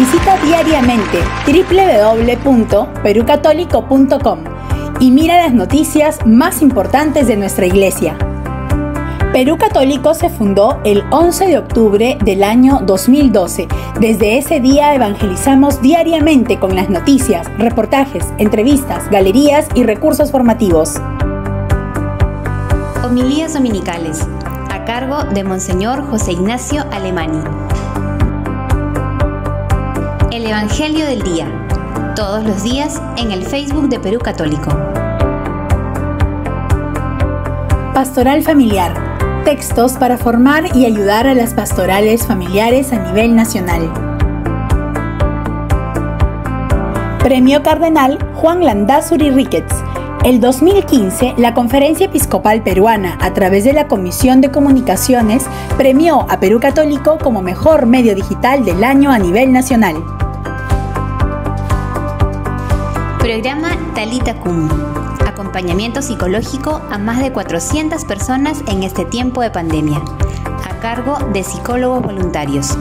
Visita diariamente www.perucatólico.com y mira las noticias más importantes de nuestra iglesia. Perú Católico se fundó el 11 de octubre del año 2012. Desde ese día evangelizamos diariamente con las noticias, reportajes, entrevistas, galerías y recursos formativos. Homilías dominicales, a cargo de Monseñor José Ignacio Alemani. El Evangelio del Día, todos los días en el Facebook de Perú Católico. Pastoral familiar. Textos para formar y ayudar a las pastorales familiares a nivel nacional. Premio Cardenal Juan Landázuri Ricketts. El 2015, la Conferencia Episcopal Peruana, a través de la Comisión de Comunicaciones, premió a Perú Católico como mejor medio digital del año a nivel nacional. Programa Talita Kum. Acompañamiento psicológico a más de 400 personas en este tiempo de pandemia, a cargo de psicólogos voluntarios.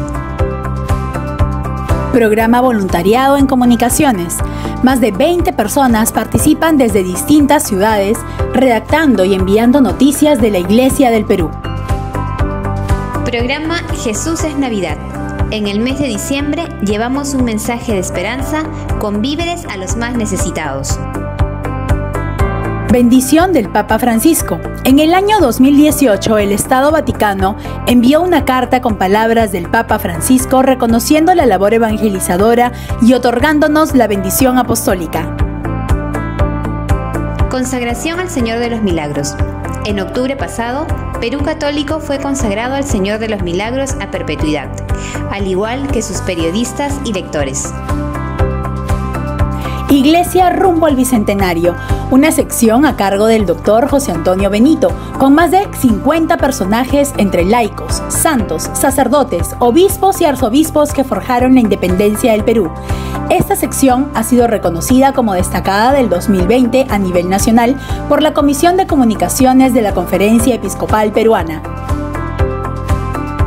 Programa Voluntariado en Comunicaciones. Más de 20 personas participan desde distintas ciudades, redactando y enviando noticias de la Iglesia del Perú. Programa Jesús es Navidad. En el mes de diciembre llevamos un mensaje de esperanza con víveres a los más necesitados. Bendición del Papa Francisco. En el año 2018, el Estado Vaticano envió una carta con palabras del Papa Francisco reconociendo la labor evangelizadora y otorgándonos la bendición apostólica. Consagración al Señor de los Milagros. En octubre pasado, Perú Católico fue consagrado al Señor de los Milagros a perpetuidad, al igual que sus periodistas y lectores. Iglesia rumbo al Bicentenario, una sección a cargo del Dr. José Antonio Benito, con más de 50 personajes entre laicos, santos, sacerdotes, obispos y arzobispos que forjaron la independencia del Perú. Esta sección ha sido reconocida como destacada del 2020 a nivel nacional por la Comisión de Comunicaciones de la Conferencia Episcopal Peruana.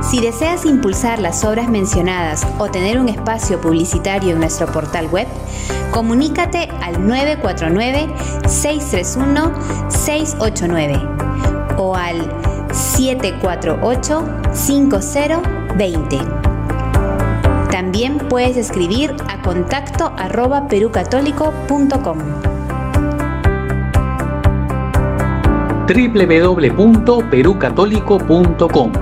Si deseas impulsar las obras mencionadas o tener un espacio publicitario en nuestro portal web, comunícate al 949-631-689 o al 748-5020. También puedes escribir a contacto@perucatólico.com. www.perucatólico.com.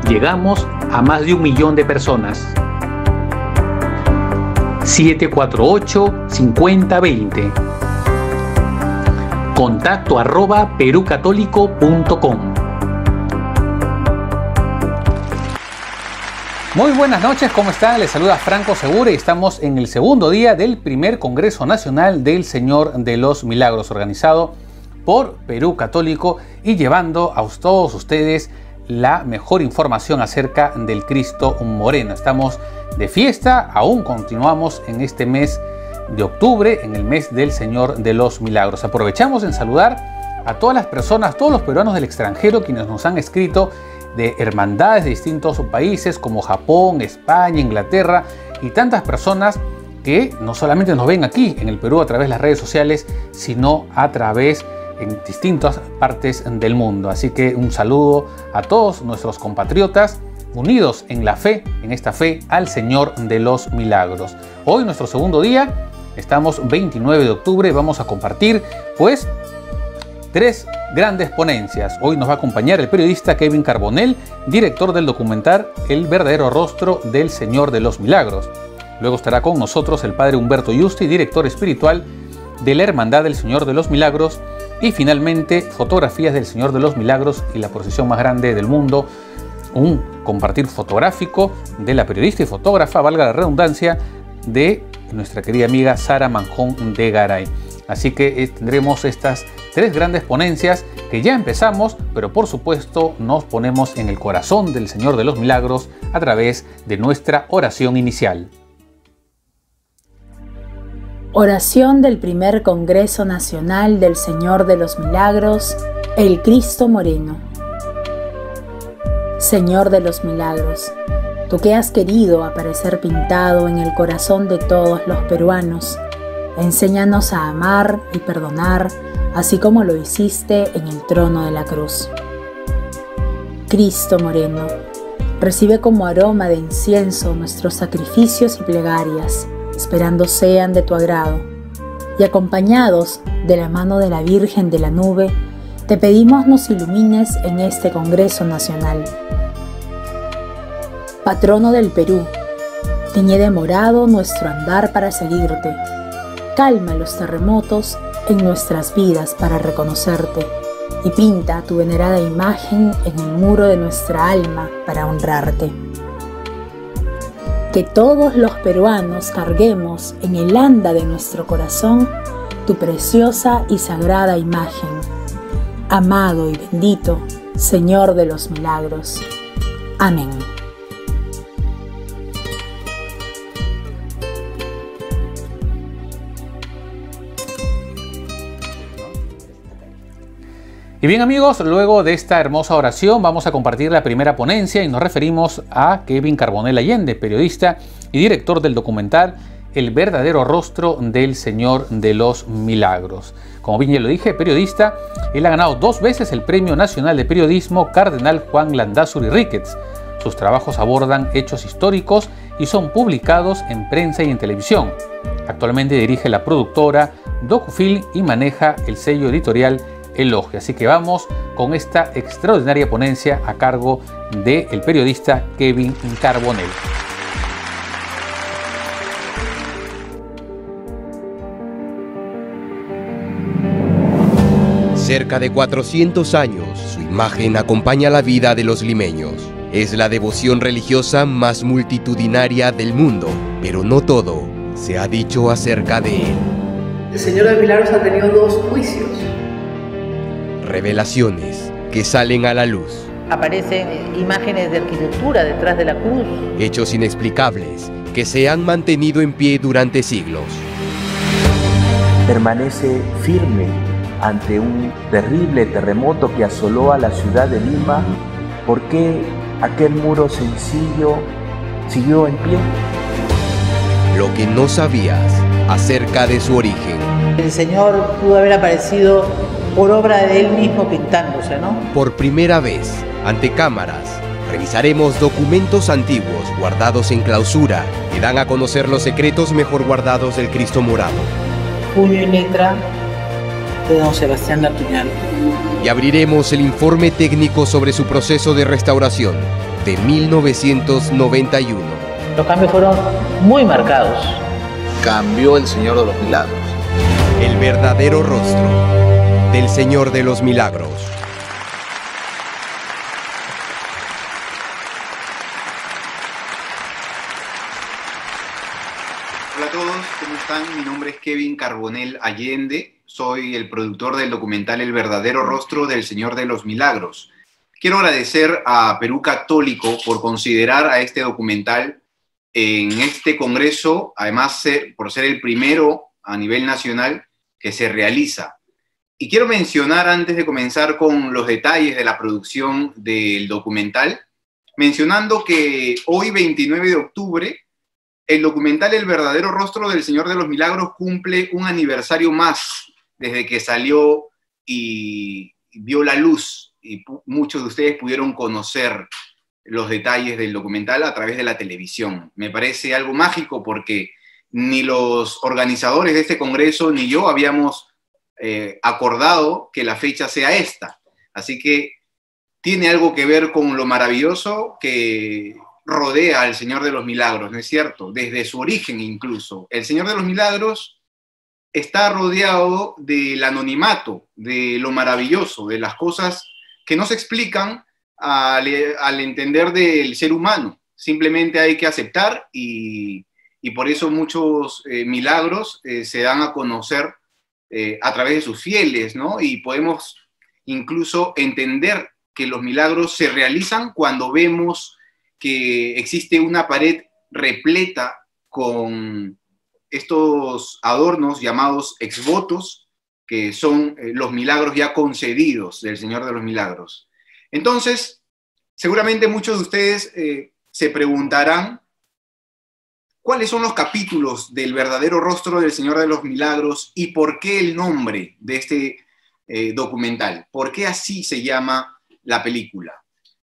Llegamos a más de 1 millón de personas. 748-5020. contacto@perucatólico.com. Muy buenas noches, ¿cómo están? Les saluda Franco Segura y estamos en el segundo día del primer Congreso Nacional del Señor de los Milagros, organizado por Perú Católico y llevando a todos ustedes la mejor información acerca del Cristo Moreno. Estamos de fiesta, aún continuamos en este mes de octubre, en el mes del Señor de los Milagros. Aprovechamos en saludar a todas las personas, todos los peruanos del extranjero quienes nos han escrito de hermandades de distintos países como Japón, España, Inglaterra y tantas personas que no solamente nos ven aquí en el Perú a través de las redes sociales, sino a través en distintas partes del mundo. Así que un saludo a todos nuestros compatriotas unidos en la fe, en esta fe al Señor de los Milagros. Hoy, nuestro segundo día, estamos 29 de octubre, vamos a compartir pues 3 grandes ponencias. Hoy nos va a acompañar el periodista Kevin Carbonell, director del documental El verdadero rostro del Señor de los Milagros. Luego estará con nosotros el padre Humberto Yusti, director espiritual de la Hermandad del Señor de los Milagros. Y finalmente, fotografías del Señor de los Milagros y la procesión más grande del mundo. Un compartir fotográfico de la periodista y fotógrafa, valga la redundancia, de nuestra querida amiga Sara Manjón de Garay. Así que tendremos estas 3 grandes ponencias que ya empezamos, pero por supuesto nos ponemos en el corazón del Señor de los Milagros a través de nuestra oración inicial. Oración del primer Congreso Nacional del Señor de los Milagros, el Cristo Moreno. Señor de los Milagros, tú que has querido aparecer pintado en el corazón de todos los peruanos, enséñanos a amar y perdonar, así como lo hiciste en el trono de la cruz. Cristo moreno, recibe como aroma de incienso nuestros sacrificios y plegarias, esperando sean de tu agrado. Y acompañados de la mano de la Virgen de la Nube, te pedimos nos ilumines en este Congreso Nacional. Patrono del Perú, tiñe de morado nuestro andar para seguirte. Calma los terremotos en nuestras vidas para reconocerte y pinta tu venerada imagen en el muro de nuestra alma para honrarte. Que todos los peruanos carguemos en el anda de nuestro corazón tu preciosa y sagrada imagen. Amado y bendito Señor de los milagros. Amén. Y bien amigos, luego de esta hermosa oración vamos a compartir la primera ponencia y nos referimos a Kevin Carbonell Allende, periodista y director del documental El verdadero rostro del Señor de los Milagros. Como bien ya lo dije, periodista, él ha ganado 2 veces el Premio Nacional de Periodismo Cardenal Juan Landázuri Ricketts. Sus trabajos abordan hechos históricos y son publicados en prensa y en televisión. Actualmente dirige la productora Docufilm y maneja el sello editorial Elogio. Así que vamos con esta extraordinaria ponencia a cargo del periodista Kevin Carbonell. Cerca de 400 años, su imagen acompaña la vida de los limeños. Es la devoción religiosa más multitudinaria del mundo, pero no todo se ha dicho acerca de él. El Señor de Milagros ha tenido 2 juicios. Revelaciones que salen a la luz. Aparecen imágenes de arquitectura detrás de la cruz. Hechos inexplicables que se han mantenido en pie durante siglos. Permanece firme ante un terrible terremoto que asoló a la ciudad de Lima. ¿Por qué aquel muro sencillo siguió en pie? Lo que no sabías acerca de su origen. El Señor pudo haber aparecido por obra de Él mismo pintándose, ¿no? Por primera vez, ante cámaras, revisaremos documentos antiguos guardados en clausura que dan a conocer los secretos mejor guardados del Cristo morado. Puño y letra de don Sebastián Gartuñal. Y abriremos el informe técnico sobre su proceso de restauración de 1991. Los cambios fueron muy marcados. Cambió el Señor de los Milagros. El verdadero rostro del Señor de los Milagros. Hola a todos, ¿cómo están? Mi nombre es Kevin Carbonell Allende, soy el productor del documental El verdadero rostro del Señor de los Milagros. Quiero agradecer a Perú Católico por considerar a este documental en este congreso, además por ser el primero a nivel nacional que se realiza. Y quiero mencionar, antes de comenzar con los detalles de la producción del documental, mencionando que hoy, 29 de octubre, el documental El verdadero rostro del Señor de los Milagros cumple un aniversario más desde que salió y vio la luz. Y muchos de ustedes pudieron conocer los detalles del documental a través de la televisión. Me parece algo mágico porque ni los organizadores de este congreso ni yo habíamos acordado que la fecha sea esta. Así que tiene algo que ver con lo maravilloso que rodea al Señor de los Milagros, ¿no es cierto? Desde su origen incluso. El Señor de los Milagros está rodeado del anonimato, de lo maravilloso, de las cosas que no se explican al entender del ser humano. Simplemente hay que aceptar y por eso muchos milagros se dan a conocer a través de sus fieles, ¿no? Y podemos incluso entender que los milagros se realizan cuando vemos que existe una pared repleta con estos adornos llamados exvotos, que son los milagros ya concedidos del Señor de los Milagros. Entonces, seguramente muchos de ustedes se preguntarán cuáles son los capítulos del verdadero rostro del Señor de los Milagros y por qué el nombre de este documental. ¿Por qué así se llama la película?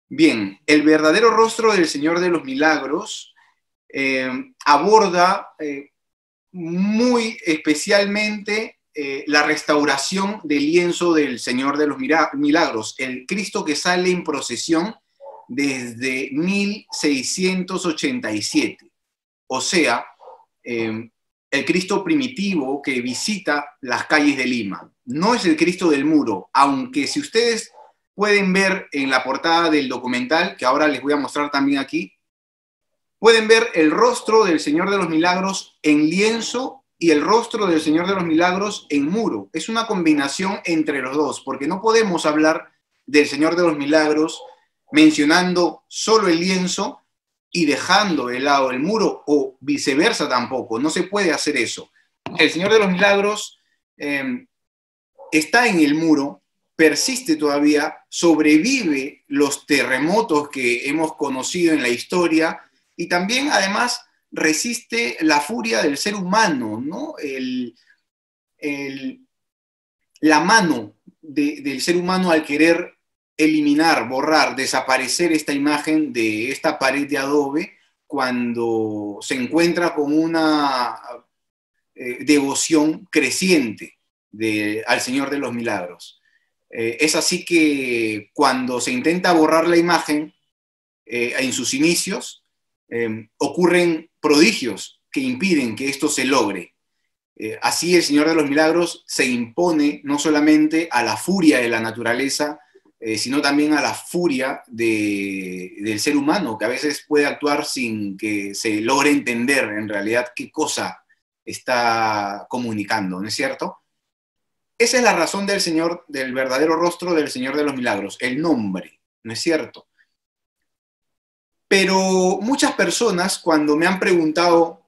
Bien, el verdadero rostro del Señor de los Milagros aborda muy especialmente la restauración del lienzo del Señor de los Milagros, el Cristo que sale en procesión desde 1687. O sea, el Cristo primitivo que visita las calles de Lima. No es el Cristo del muro, aunque si ustedes pueden ver en la portada del documental, que ahora les voy a mostrar también aquí, pueden ver el rostro del Señor de los Milagros en lienzo y el rostro del Señor de los Milagros en muro. Es una combinación entre los dos, porque no podemos hablar del Señor de los Milagros mencionando solo el lienzo y dejando de lado el muro, o viceversa tampoco. No se puede hacer eso. El Señor de los Milagros está en el muro, persiste todavía, sobrevive los terremotos que hemos conocido en la historia y también, además, resiste la furia del ser humano, ¿no? La mano del ser humano al querer eliminar, borrar, desaparecer esta imagen de esta pared de adobe cuando se encuentra con una devoción creciente al Señor de los Milagros. Es así que cuando se intenta borrar la imagen en sus inicios, ocurren prodigios que impiden que esto se logre. Así el Señor de los Milagros se impone no solamente a la furia de la naturaleza, sino también a la furia del ser humano, que a veces puede actuar sin que se logre entender en realidad qué cosa está comunicando, ¿no es cierto? Esa es la razón del verdadero rostro del Señor de los Milagros, el nombre, ¿no es cierto? Pero muchas personas, cuando me han preguntado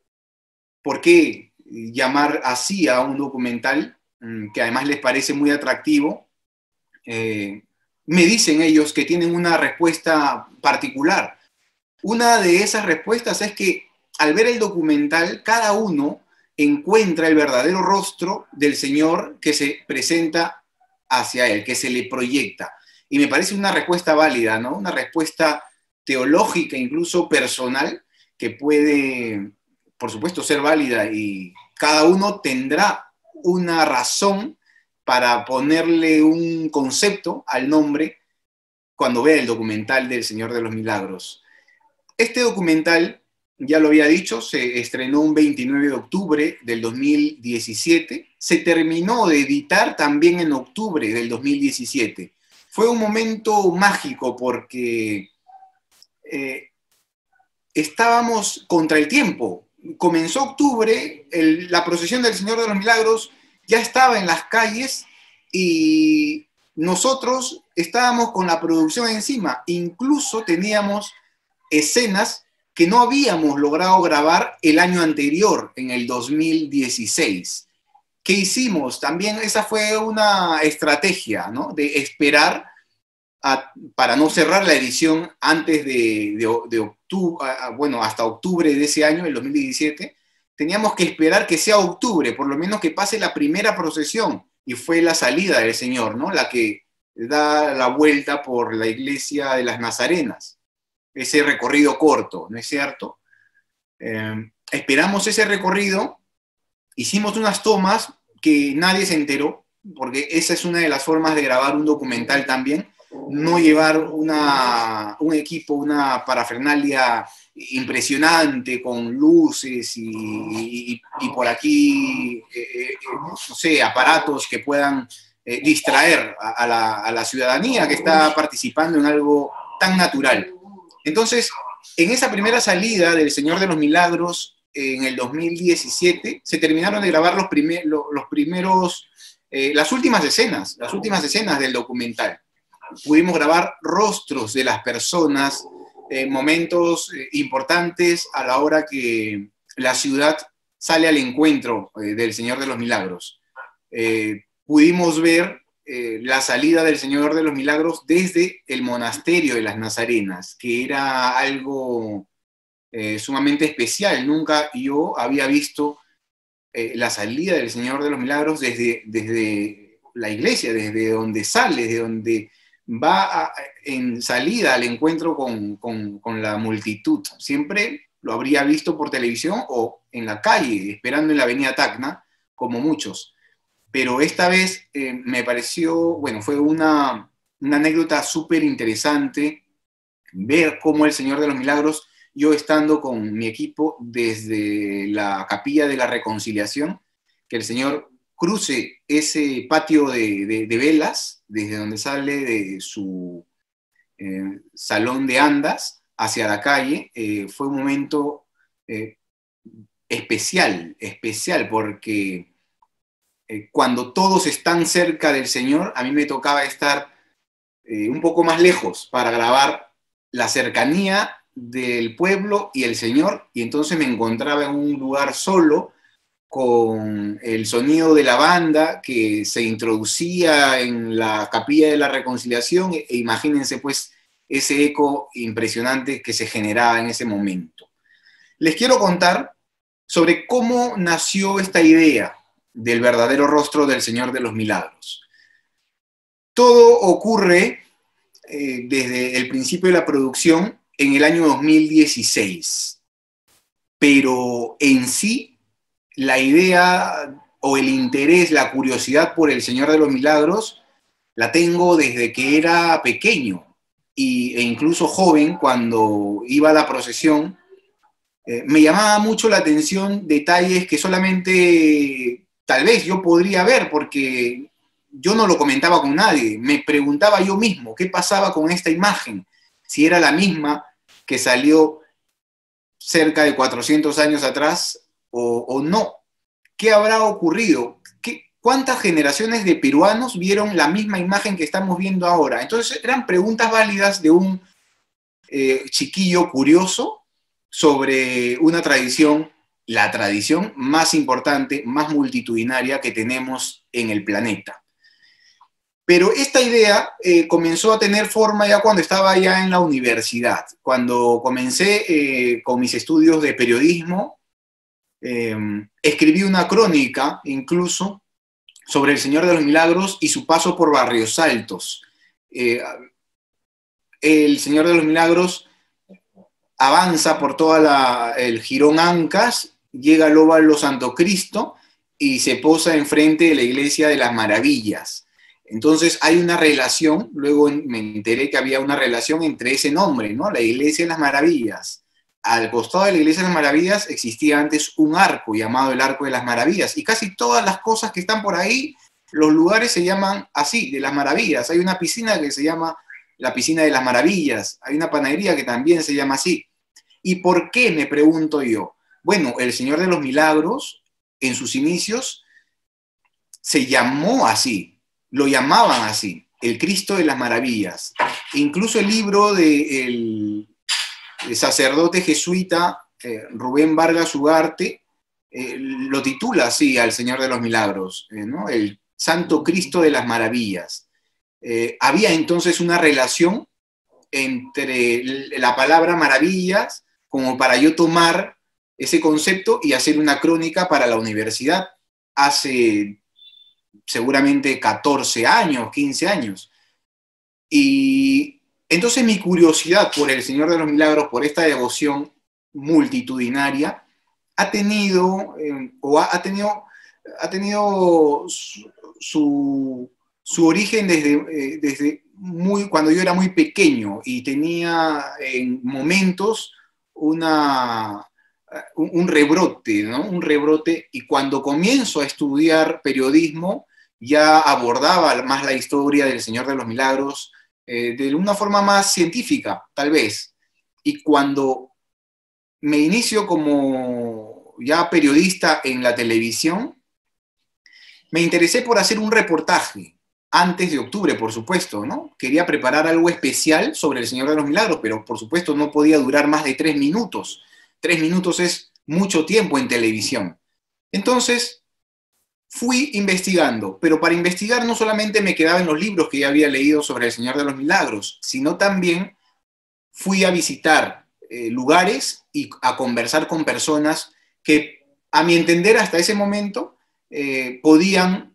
por qué llamar así a un documental, que además les parece muy atractivo, me dicen ellos que tienen una respuesta particular. Una de esas respuestas es que al ver el documental, cada uno encuentra el verdadero rostro del Señor que se presenta hacia él, que se le proyecta. Y me parece una respuesta válida, ¿no? Una respuesta teológica, incluso personal, que puede, por supuesto, ser válida, y cada uno tendrá una razón para ponerle un concepto al nombre cuando vea el documental del Señor de los Milagros. Este documental, ya lo había dicho, se estrenó un 29 de octubre del 2017, se terminó de editar también en octubre del 2017. Fue un momento mágico porque estábamos contra el tiempo. Comenzó octubre, la procesión del Señor de los Milagros ya estaba en las calles y nosotros estábamos con la producción encima. Incluso teníamos escenas que no habíamos logrado grabar el año anterior, en el 2016. ¿Qué hicimos? También esa fue una estrategia, ¿no? De esperar para no cerrar la edición antes de octubre, bueno, hasta octubre de ese año, el 2017, teníamos que esperar que sea octubre, por lo menos que pase la primera procesión, y fue la salida del Señor, ¿no? La que da la vuelta por la iglesia de las Nazarenas, ese recorrido corto, ¿no es cierto? Esperamos ese recorrido, hicimos unas tomas que nadie se enteró, porque esa es una de las formas de grabar un documental también, no llevar un equipo, una parafernalia impresionante con luces y por aquí, no sé, aparatos que puedan distraer a la ciudadanía que está participando en algo tan natural. Entonces, en esa primera salida del Señor de los Milagros, en el 2017, se terminaron de grabar las últimas escenas del documental. Pudimos grabar rostros de las personas, momentos importantes a la hora que la ciudad sale al encuentro del Señor de los Milagros. Pudimos ver la salida del Señor de los Milagros desde el monasterio de las Nazarenas, que era algo sumamente especial. Nunca yo había visto la salida del Señor de los Milagros desde la iglesia, desde donde sale, desde donde va en salida al encuentro con la multitud. Siempre lo habría visto por televisión o en la calle, esperando en la avenida Tacna, como muchos. Pero esta vez me pareció, bueno, fue una anécdota súper interesante ver cómo el Señor de los Milagros, yo estando con mi equipo desde la Capilla de la Reconciliación, que el Señor cruce ese patio de velas, desde donde sale de su salón de andas hacia la calle, fue un momento especial, porque cuando todos están cerca del Señor, a mí me tocaba estar un poco más lejos para grabar la cercanía del pueblo y el Señor, y entonces me encontraba en un lugar solo, con el sonido de la banda que se introducía en la Capilla de la Reconciliación, e imagínense pues ese eco impresionante que se generaba en ese momento. Les quiero contar sobre cómo nació esta idea del verdadero rostro del Señor de los Milagros. Todo ocurre desde el principio de la producción en el año 2016, pero en sí la idea o el interés, la curiosidad por el Señor de los Milagros la tengo desde que era pequeño e incluso joven. Cuando iba a la procesión me llamaba mucho la atención detalles que solamente tal vez yo podría ver, porque yo no lo comentaba con nadie. Me preguntaba yo mismo qué pasaba con esta imagen, si era la misma que salió cerca de 400 años atrás o no. ¿Qué habrá ocurrido? ¿Cuántas generaciones de peruanos vieron la misma imagen que estamos viendo ahora? Entonces eran preguntas válidas de un chiquillo curioso sobre una tradición, la tradición más importante, más multitudinaria que tenemos en el planeta. Pero esta idea comenzó a tener forma ya cuando estaba ya en la universidad. Cuando comencé con mis estudios de periodismo, escribí una crónica incluso sobre el Señor de los Milagros y su paso por Barrios Altos. El Señor de los Milagros avanza por toda el Jirón Ancas, llega al óvalo Santo Cristo y se posa enfrente de la Iglesia de las Maravillas. Entonces hay una relación, luego me enteré que había una relación entre ese nombre, ¿no? La Iglesia de las Maravillas. Al costado de la Iglesia de las Maravillas existía antes un arco llamado el Arco de las Maravillas, y casi todas las cosas que están por ahí, los lugares se llaman así, de las Maravillas. Hay una piscina que se llama la Piscina de las Maravillas, hay una panadería que también se llama así. ¿Y por qué? Me pregunto yo. Bueno, el Señor de los Milagros, en sus inicios, se llamó así. Lo llamaban así, el Cristo de las Maravillas. Incluso el libro del sacerdote jesuita Rubén Vargas Ugarte lo titula así al Señor de los Milagros, ¿no? El Santo Cristo de las Maravillas. Había entonces una relación entre la palabra maravillas, como para yo tomar ese concepto y hacer una crónica para la universidad hace seguramente 14 años, 15 años. Y entonces mi curiosidad por el Señor de los Milagros, por esta devoción multitudinaria, ha tenido su origen desde cuando yo era muy pequeño y tenía en momentos un rebrote, ¿no? Un rebrote, y cuando comienzo a estudiar periodismo ya abordaba más la historia del Señor de los Milagros de una forma más científica, tal vez. Y cuando me inicio como ya periodista en la televisión, me interesé por hacer un reportaje antes de octubre, por supuesto, ¿no? Quería preparar algo especial sobre el Señor de los Milagros, pero por supuesto no podía durar más de 3 minutos. 3 minutos es mucho tiempo en televisión. Entonces, fui investigando, pero para investigar no solamente me quedaba en los libros que ya había leído sobre el Señor de los Milagros, sino también fui a visitar lugares y a conversar con personas que, a mi entender, hasta ese momento podían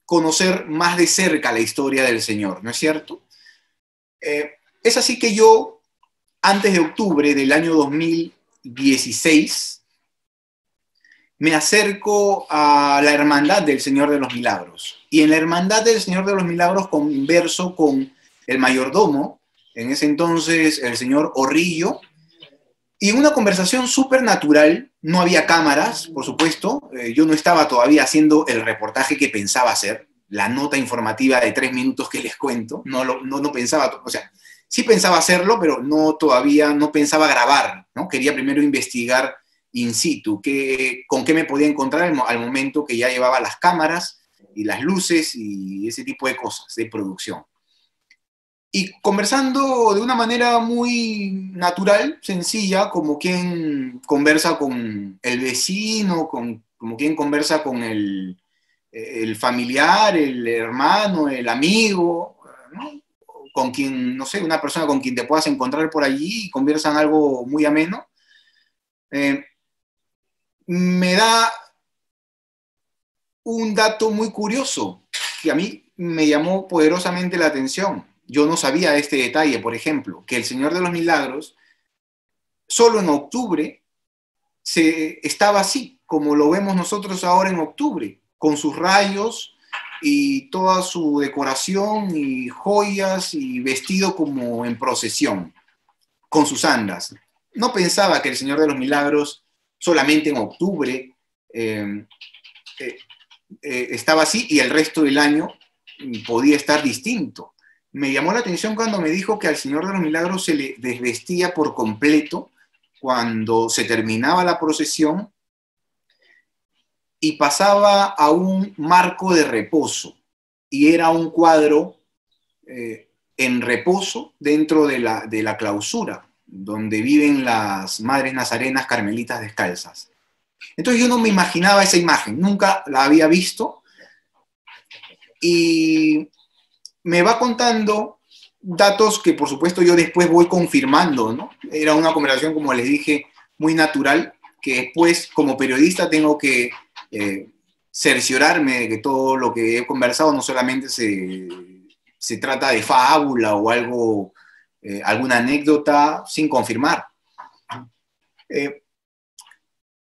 conocer más de cerca la historia del Señor, ¿no es cierto? Es así que yo, antes de octubre del año 2016, me acerco a la Hermandad del Señor de los Milagros. Y en la Hermandad del Señor de los Milagros converso con el mayordomo, en ese entonces el señor Orrillo, y en una conversación súper natural. No había cámaras, por supuesto. Yo no estaba todavía haciendo el reportaje que pensaba hacer, la nota informativa de 3 minutos que les cuento. No pensaba, o sea, sí pensaba hacerlo, pero todavía no pensaba grabar, ¿no? Quería primero investigar in situ, con qué me podía encontrar al momento que ya llevaba las cámaras y las luces y ese tipo de cosas de producción. Y conversando de una manera muy natural, sencilla, como quien conversa con el vecino, como quien conversa con el familiar, el hermano, el amigo, ¿no? Con quien, no sé, una persona con quien te puedas encontrar por allí y conversan algo muy ameno. Me da un dato muy curioso que a mí me llamó poderosamente la atención. Yo no sabía este detalle, por ejemplo, que el Señor de los Milagros, solo en octubre, estaba así, como lo vemos nosotros ahora en octubre, con sus rayos y toda su decoración y joyas y vestido como en procesión, con sus andas. No pensaba que el Señor de los Milagros solamente en octubre estaba así y el resto del año podía estar distinto. Me llamó la atención cuando me dijo que al Señor de los Milagros se le desvestía por completo cuando se terminaba la procesión y pasaba a un marco de reposo, y era un cuadro en reposo dentro de la clausura, donde viven las Madres Nazarenas Carmelitas Descalzas. Entonces yo no me imaginaba esa imagen, nunca la había visto, y me va contando datos que por supuesto yo después voy confirmando, ¿no? Era una conversación, como les dije, muy natural, que después como periodista tengo que cerciorarme de que todo lo que he conversado no solamente se trata de fábula o algo, alguna anécdota sin confirmar.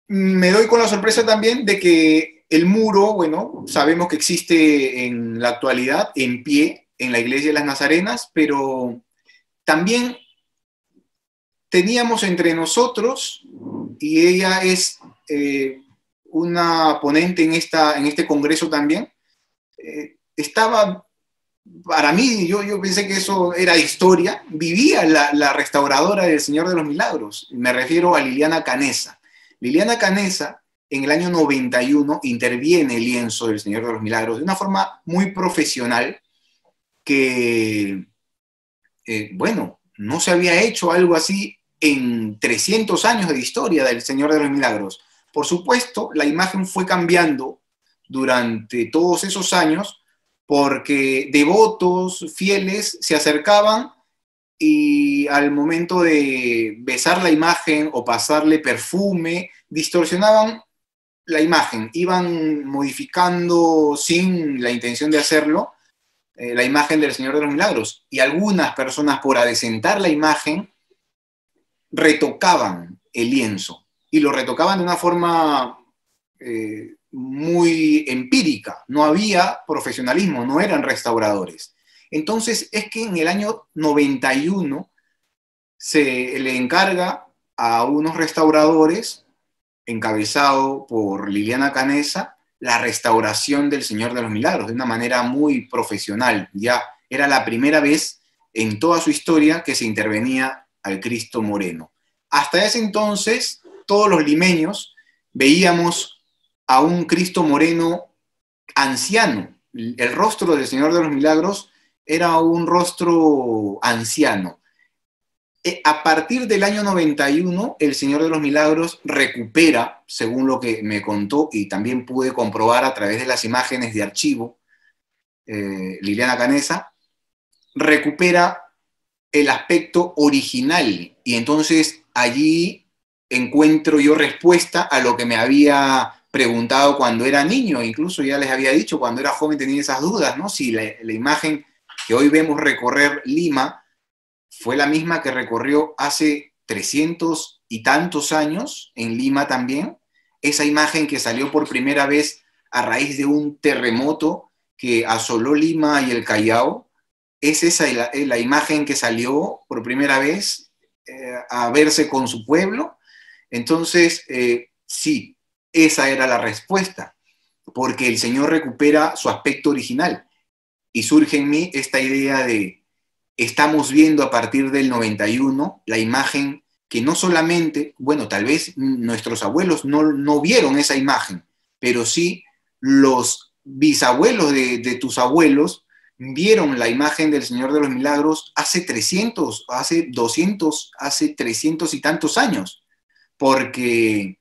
Me doy con la sorpresa también de que el muro, bueno, sabemos que existe en la actualidad en pie en la Iglesia de las Nazarenas, pero también teníamos entre nosotros, y ella es una ponente en este congreso también, estaba, para mí, yo pensé que eso era historia, vivía la restauradora del Señor de los Milagros, me refiero a Liliana Canessa. Liliana Canessa, en el año 91, interviene el lienzo del Señor de los Milagros de una forma muy profesional que, bueno, no se había hecho algo así en 300 años de historia del Señor de los Milagros. Por supuesto, la imagen fue cambiando durante todos esos años porque devotos, fieles, se acercaban y al momento de besar la imagen o pasarle perfume, distorsionaban la imagen, iban modificando sin la intención de hacerlo la imagen del Señor de los Milagros. Y algunas personas, por adecentar la imagen, retocaban el lienzo, y lo retocaban de una forma muy empírica. No había profesionalismo, no eran restauradores. Entonces es que en el año 91 se le encarga a unos restauradores, encabezado por Liliana Canessa, la restauración del Señor de los Milagros de una manera muy profesional. Ya era la primera vez en toda su historia que se intervenía al Cristo Moreno. Hasta ese entonces, todos los limeños veíamos a un Cristo Moreno anciano. El rostro del Señor de los Milagros era un rostro anciano. A partir del año 91, el Señor de los Milagros recupera, según lo que me contó y también pude comprobar a través de las imágenes de archivo, Liliana Canesa, recupera el aspecto original, y entonces allí encuentro yo respuesta a lo que me había preguntado cuando era niño. Incluso ya les había dicho, cuando era joven tenía esas dudas, ¿no? Si la imagen que hoy vemos recorrer Lima fue la misma que recorrió hace 300 y tantos años en Lima también, esa imagen que salió por primera vez a raíz de un terremoto que asoló Lima y el Callao. Es esa la imagen que salió por primera vez a verse con su pueblo. Entonces, sí, esa era la respuesta, porque el Señor recupera su aspecto original. Y surge en mí esta idea de, estamos viendo a partir del 91 la imagen que no solamente, bueno, tal vez nuestros abuelos no vieron esa imagen, pero sí los bisabuelos de tus abuelos vieron la imagen del Señor de los Milagros hace 300, hace 200, hace 300 y tantos años, porque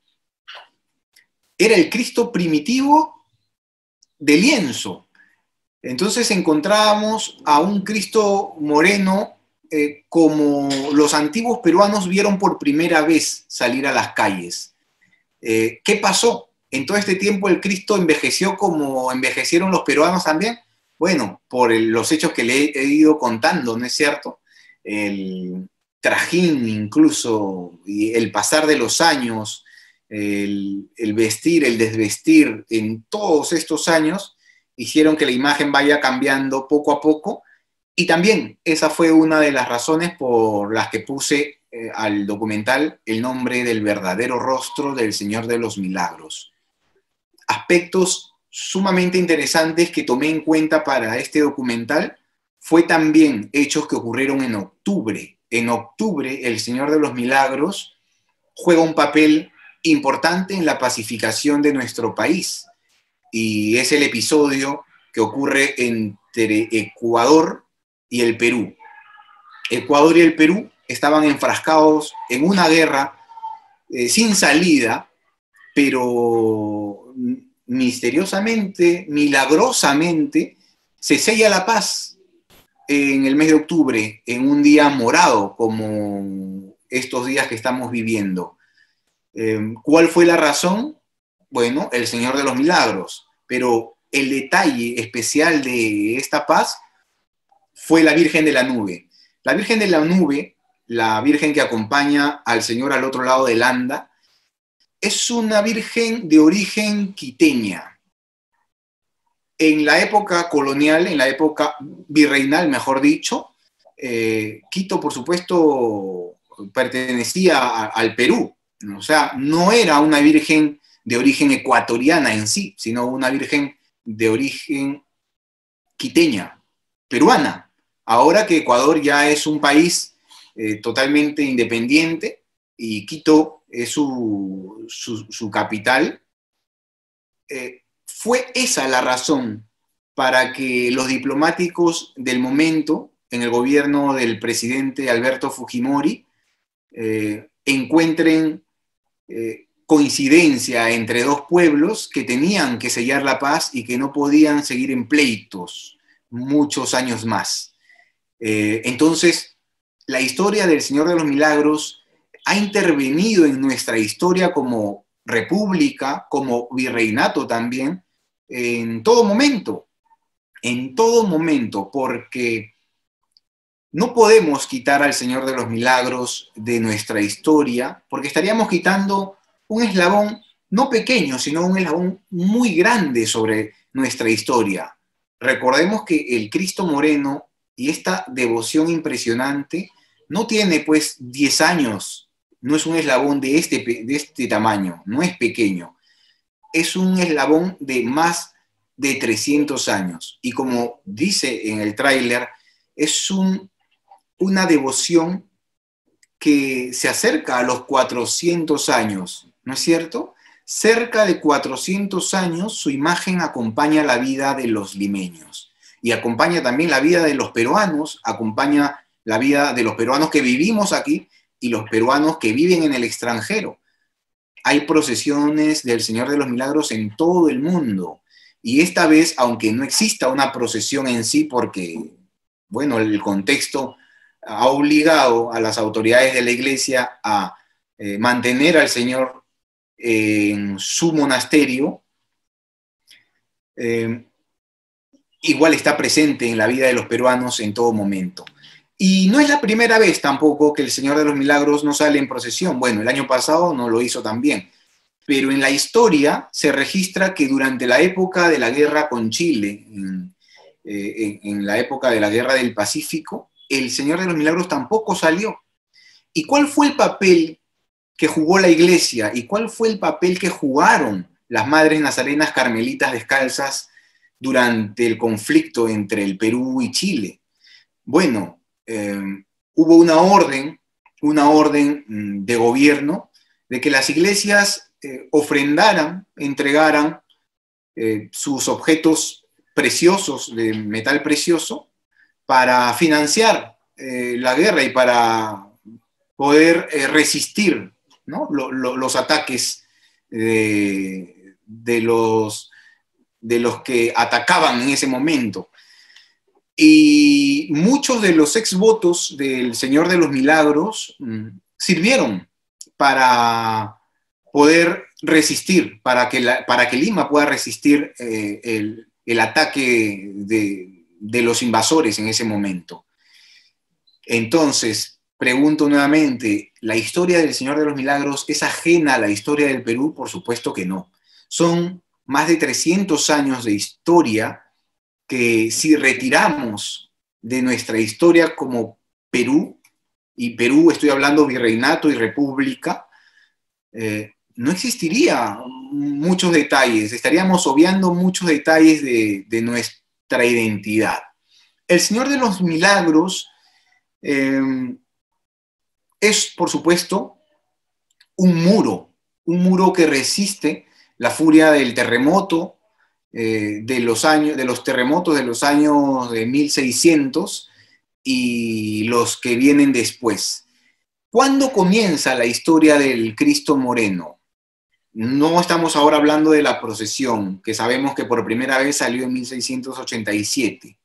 era el Cristo primitivo de lienzo. Entonces encontrábamos a un Cristo moreno como los antiguos peruanos vieron por primera vez salir a las calles. ¿Qué pasó? En todo este tiempo el Cristo envejeció como envejecieron los peruanos también. Bueno, por los hechos que le he ido contando, ¿no es cierto? El trajín incluso, y el pasar de los años, el vestir, el desvestir, en todos estos años, hicieron que la imagen vaya cambiando poco a poco, y también esa fue una de las razones por las que puse al documental el nombre del verdadero rostro del Señor de los Milagros. Aspectos sumamente interesantes que tomé en cuenta para este documental fue también hechos que ocurrieron en octubre. En octubre el Señor de los Milagros juega un papel importante en la pacificación de nuestro país, y es el episodio que ocurre entre Ecuador y el Perú. Ecuador y el Perú estaban enfrascados en una guerra sin salida, pero misteriosamente, milagrosamente, se sella la paz en el mes de octubre, en un día morado como estos días que estamos viviendo. ¿Cuál fue la razón? Bueno, el Señor de los Milagros, pero el detalle especial de esta paz fue la Virgen de la Nube. La Virgen de la Nube, la Virgen que acompaña al Señor al otro lado del anda, es una Virgen de origen quiteña. En la época colonial, en la época virreinal, mejor dicho, Quito, por supuesto, pertenecía al Perú. O sea, no era una Virgen de origen ecuatoriana en sí, sino una Virgen de origen quiteña, peruana. Ahora que Ecuador ya es un país totalmente independiente y Quito es su capital, fue esa la razón para que los diplomáticos del momento, en el gobierno del presidente Alberto Fujimori, encuentren coincidencia entre dos pueblos que tenían que sellar la paz y que no podían seguir en pleitos muchos años más. Entonces, la historia del Señor de los Milagros ha intervenido en nuestra historia como república, como virreinato también, en todo momento, porque no podemos quitar al Señor de los Milagros de nuestra historia, porque estaríamos quitando un eslabón no pequeño, sino un eslabón muy grande sobre nuestra historia. Recordemos que el Cristo Moreno y esta devoción impresionante no tiene pues 10 años, no es un eslabón de este tamaño, no es pequeño, es un eslabón de más de 300 años. Y como dice en el tráiler, es una devoción que se acerca a los 400 años, ¿no es cierto? Cerca de 400 años su imagen acompaña la vida de los limeños y acompaña también la vida de los peruanos, acompaña la vida de los peruanos que vivimos aquí y los peruanos que viven en el extranjero. Hay procesiones del Señor de los Milagros en todo el mundo. Y esta vez, aunque no exista una procesión en sí, porque, bueno, el contexto ha obligado a las autoridades de la iglesia a mantener al Señor en su monasterio, igual está presente en la vida de los peruanos en todo momento. Y no es la primera vez tampoco que el Señor de los Milagros no sale en procesión. Bueno, el año pasado no lo hizo también. Pero en la historia se registra que durante la época de la guerra con Chile, en la época de la guerra del Pacífico, el Señor de los Milagros tampoco salió. ¿Y cuál fue el papel que jugó la iglesia? ¿Y cuál fue el papel que jugaron las Madres Nazarenas Carmelitas Descalzas durante el conflicto entre el Perú y Chile? Bueno, hubo una orden de gobierno de que las iglesias ofrendaran, entregaran sus objetos preciosos, de metal precioso, para financiar la guerra y para poder resistir, ¿no?, los ataques de los que atacaban en ese momento. Y muchos de los exvotos del Señor de los Milagros sirvieron para poder resistir, para que Lima pueda resistir el ataque de los invasores en ese momento. Entonces, pregunto nuevamente, ¿la historia del Señor de los Milagros es ajena a la historia del Perú? Por supuesto que no. Son más de 300 años de historia que, si retiramos de nuestra historia como Perú, y Perú estoy hablando virreinato y república, no existiría muchos detalles, estaríamos obviando muchos detalles de nuestra identidad. El Señor de los Milagros es, por supuesto, un muro que resiste la furia del terremoto, de los terremotos de los años de 1600 y los que vienen después. ¿Cuándo comienza la historia del Cristo Moreno? No estamos ahora hablando de la procesión, que sabemos que por primera vez salió en 1687.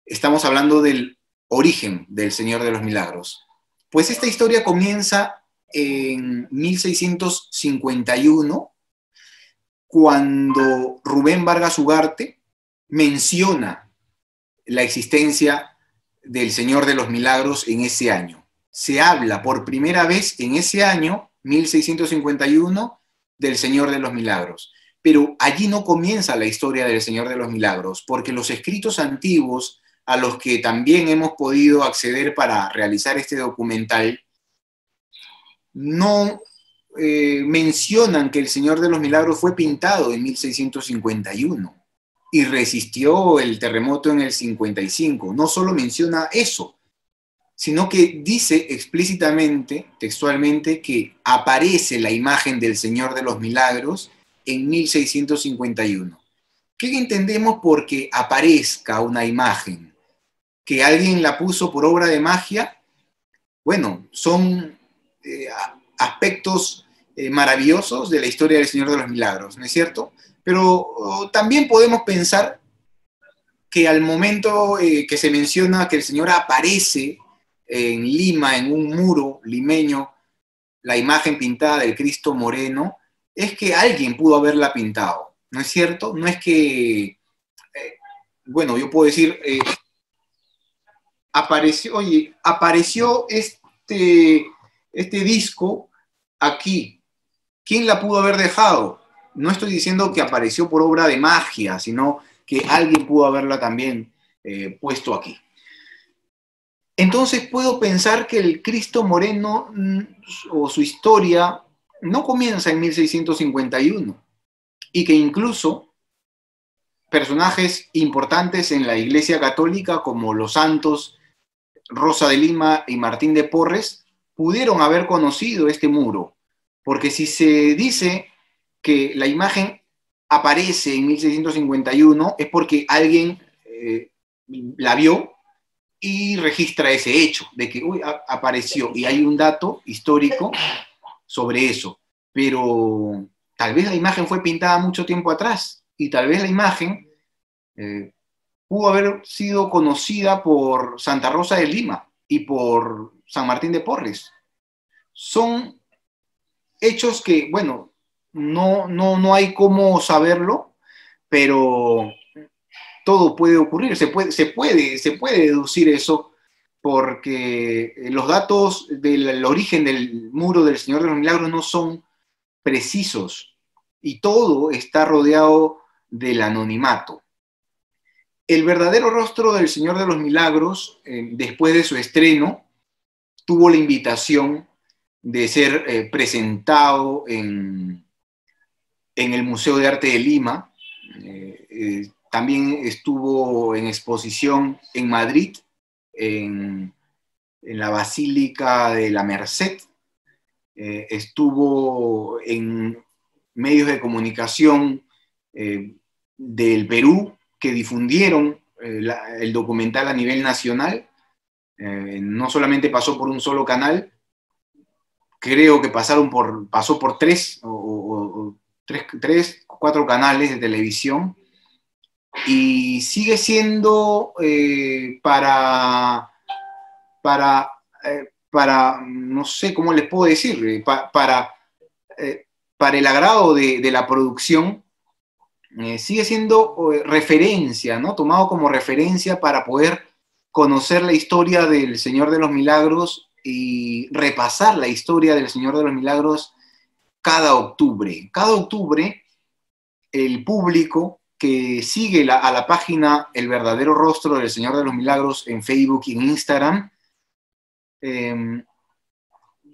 Estamos hablando del origen del Señor de los Milagros. Pues esta historia comienza en 1651, cuando Rubén Vargas Ugarte menciona la existencia del Señor de los Milagros en ese año. Se habla por primera vez en ese año, 1651, del Señor de los Milagros. Pero allí no comienza la historia del Señor de los Milagros, porque los escritos antiguos, a los que también hemos podido acceder para realizar este documental, no mencionan que el Señor de los Milagros fue pintado en 1651 y resistió el terremoto en el 55. No solo menciona eso, sino que dice explícitamente, textualmente, que aparece la imagen del Señor de los Milagros en 1651. ¿Qué entendemos por que aparezca una imagen? ¿Que alguien la puso por obra de magia? Bueno, son aspectos maravillosos de la historia del Señor de los Milagros, ¿no es cierto? Pero también podemos pensar que al momento que se menciona que el Señor aparece en Lima, en un muro limeño, la imagen pintada del Cristo Moreno, es que alguien pudo haberla pintado, ¿no es cierto? No es que, bueno, yo puedo decir, apareció este disco aquí. ¿Quién la pudo haber dejado? No estoy diciendo que apareció por obra de magia, sino que alguien pudo haberla también puesto aquí. Entonces puedo pensar que el Cristo Moreno o su historia no comienza en 1651 y que incluso personajes importantes en la Iglesia Católica como los santos Rosa de Lima y Martín de Porres pudieron haber conocido este muro, porque si se dice que la imagen aparece en 1651 es porque alguien la vio y registra ese hecho de que apareció, y hay un dato histórico sobre eso, pero tal vez la imagen fue pintada mucho tiempo atrás, y tal vez la imagen pudo haber sido conocida por Santa Rosa de Lima y por San Martín de Porres. Son hechos que, bueno, no hay cómo saberlo, pero todo puede ocurrir, se puede deducir eso, porque los datos del origen del muro del Señor de los Milagros no son precisos, y todo está rodeado del anonimato. El verdadero rostro del Señor de los Milagros, después de su estreno, tuvo la invitación de ser presentado en el Museo de Arte de Lima. También estuvo en exposición en Madrid, en la Basílica de la Merced. Estuvo en medios de comunicación del Perú que difundieron el documental a nivel nacional. No solamente pasó por un solo canal, creo que pasó por tres o cuatro canales de televisión, y sigue siendo para no sé cómo les puedo decir, para el agrado de la producción, sigue siendo referencia, ¿no? Tomado como referencia para poder conocer la historia del Señor de los Milagros y repasar la historia del Señor de los Milagros cada octubre. Cada octubre, el público que sigue a la página El Verdadero Rostro del Señor de los Milagros en Facebook y en Instagram,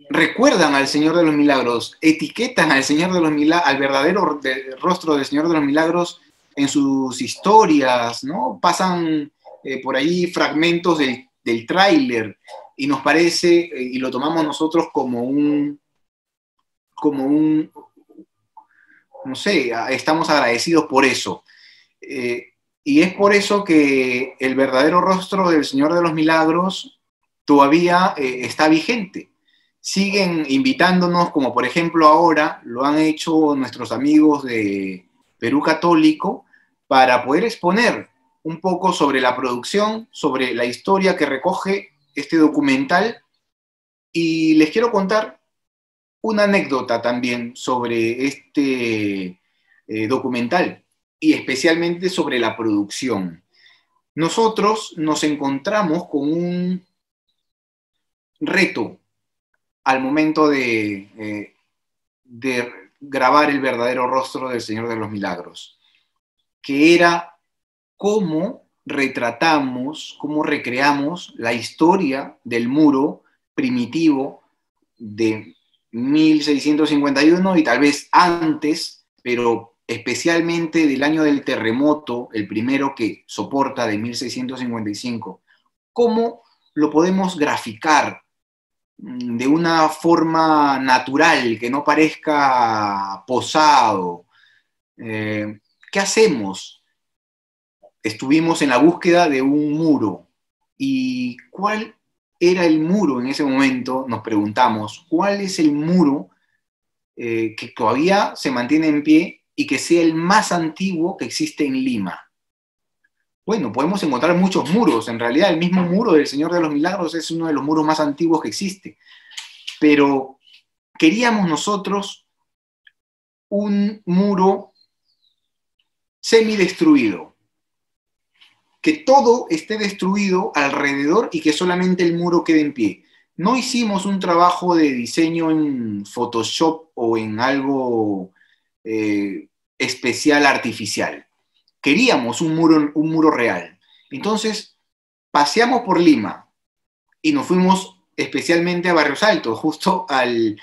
recuerdan al Señor de los Milagros, etiquetan al Señor de los Milagros, al verdadero rostro del Señor de los Milagros en sus historias, ¿no? Pasan por ahí fragmentos del tráiler, y nos parece, y lo tomamos nosotros como un, no sé, estamos agradecidos por eso. Y es por eso que el verdadero rostro del Señor de los Milagros todavía está vigente. Siguen invitándonos, como por ejemplo ahora lo han hecho nuestros amigos de Perú Católico, para poder exponer un poco sobre la producción, sobre la historia que recoge este documental. Y les quiero contar una anécdota también sobre este documental, y especialmente sobre la producción. Nosotros nos encontramos con un reto al momento de grabar El Verdadero Rostro del Señor de los Milagros, que era cómo retratamos, cómo recreamos la historia del muro primitivo de 1651 y tal vez antes, pero especialmente del año del terremoto, el primero que soporta, de 1655. ¿Cómo lo podemos graficar de una forma natural, que no parezca posado? ¿Qué hacemos? Estuvimos en la búsqueda de un muro. ¿Y cuál era el muro en ese momento? Nos preguntamos, ¿cuál es el muro que todavía se mantiene en pie y que sea el más antiguo que existe en Lima? Bueno, podemos encontrar muchos muros. En realidad, el mismo muro del Señor de los Milagros es uno de los muros más antiguos que existe. Pero queríamos nosotros un muro semidestruido, que todo esté destruido alrededor y que solamente el muro quede en pie. No hicimos un trabajo de diseño en Photoshop o en algo especial, artificial. Queríamos un muro real. Entonces, paseamos por Lima y nos fuimos especialmente a Barrios Altos, justo al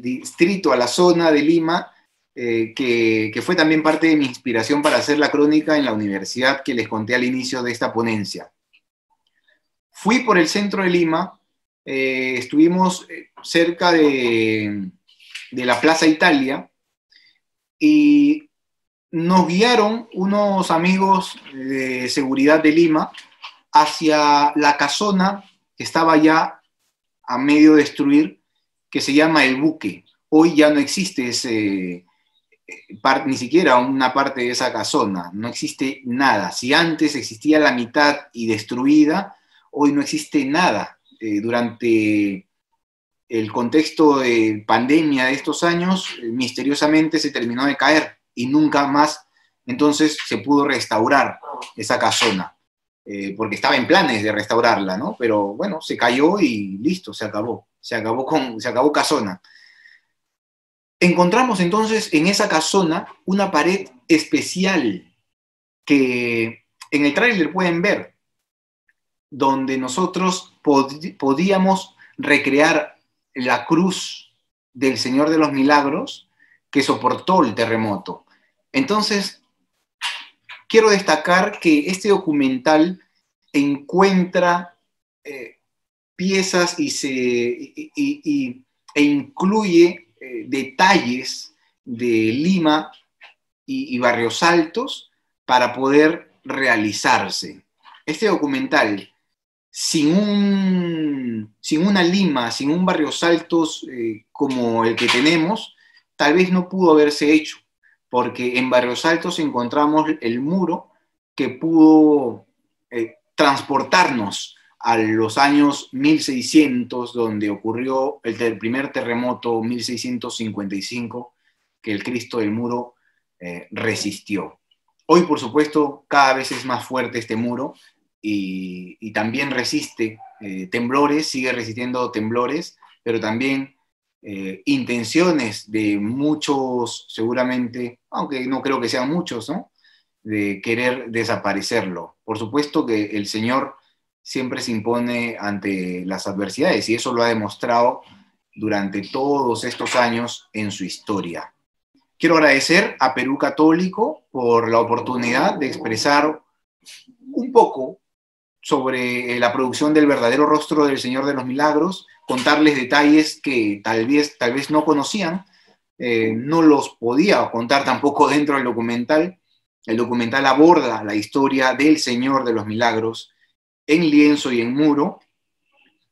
distrito, a la zona de Lima, que fue también parte de mi inspiración para hacer la crónica en la universidad que les conté al inicio de esta ponencia. Fui por el centro de Lima, estuvimos cerca de la Plaza Italia, y nos guiaron unos amigos de seguridad de Lima hacia la casona que estaba ya a medio destruir, que se llama El Buque. Hoy ya no existe ni siquiera una parte de esa casona, no existe nada. Si antes existía la mitad y destruida, hoy no existe nada. Durante el contexto de pandemia de estos años, misteriosamente se terminó de caer y nunca más entonces se pudo restaurar esa casona, porque estaba en planes de restaurarla, ¿no? Pero bueno, se cayó y listo, se acabó casona. Encontramos entonces en esa casona una pared especial que en el tráiler pueden ver, donde nosotros podíamos recrear la cruz del Señor de los Milagros que soportó el terremoto. Entonces, quiero destacar que este documental encuentra piezas e incluye detalles de Lima y Barrios Altos para poder realizarse. Este documental, sin una Lima, sin un Barrios Altos como el que tenemos, tal vez no pudo haberse hecho, porque en Barrios Altos encontramos el muro que pudo transportarnos a los años 1600, donde ocurrió el primer terremoto, 1655, que el Cristo del Muro resistió. Hoy, por supuesto, cada vez es más fuerte este muro y también resiste temblores, sigue resistiendo temblores, pero también intenciones de muchos, seguramente, aunque no creo que sean muchos, ¿no?, de querer desaparecerlo. Por supuesto que el Señor siempre se impone ante las adversidades y eso lo ha demostrado durante todos estos años en su historia. Quiero agradecer a Perú Católico por la oportunidad de expresar un poco sobre la producción del verdadero rostro del Señor de los Milagros, contarles detalles que tal vez no conocían, no los podía contar tampoco dentro del documental. El documental aborda la historia del Señor de los Milagros en lienzo y en muro,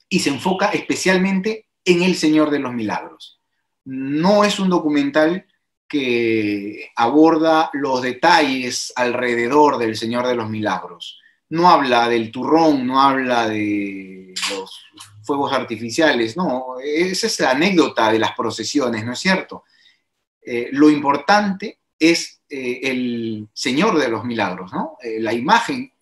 y se enfoca especialmente en el Señor de los Milagros. No es un documental que aborda los detalles alrededor del Señor de los Milagros. No habla del turrón, no habla de los fuegos artificiales, no, esa es la anécdota de las procesiones, ¿no es cierto? Lo importante es el Señor de los Milagros, ¿no? La imagen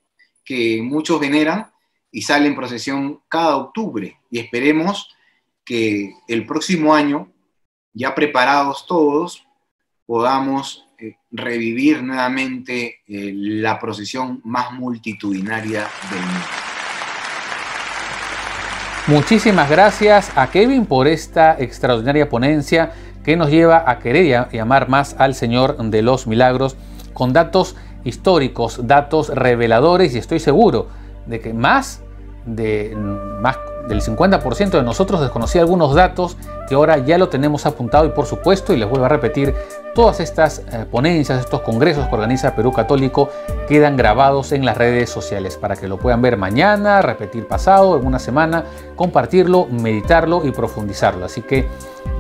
que muchos veneran y sale en procesión cada octubre. Y esperemos que el próximo año, ya preparados todos, podamos revivir nuevamente la procesión más multitudinaria del mundo. Muchísimas gracias a Kevin por esta extraordinaria ponencia que nos lleva a querer y amar más al Señor de los Milagros, con datos históricos, datos reveladores, y estoy seguro de que más del 50% de nosotros desconocía algunos datos que ahora ya lo tenemos apuntado, y por supuesto, y les vuelvo a repetir, todas estas ponencias, estos congresos que organiza Perú Católico quedan grabados en las redes sociales para que lo puedan ver mañana, repetir pasado, en una semana, compartirlo, meditarlo y profundizarlo. Así que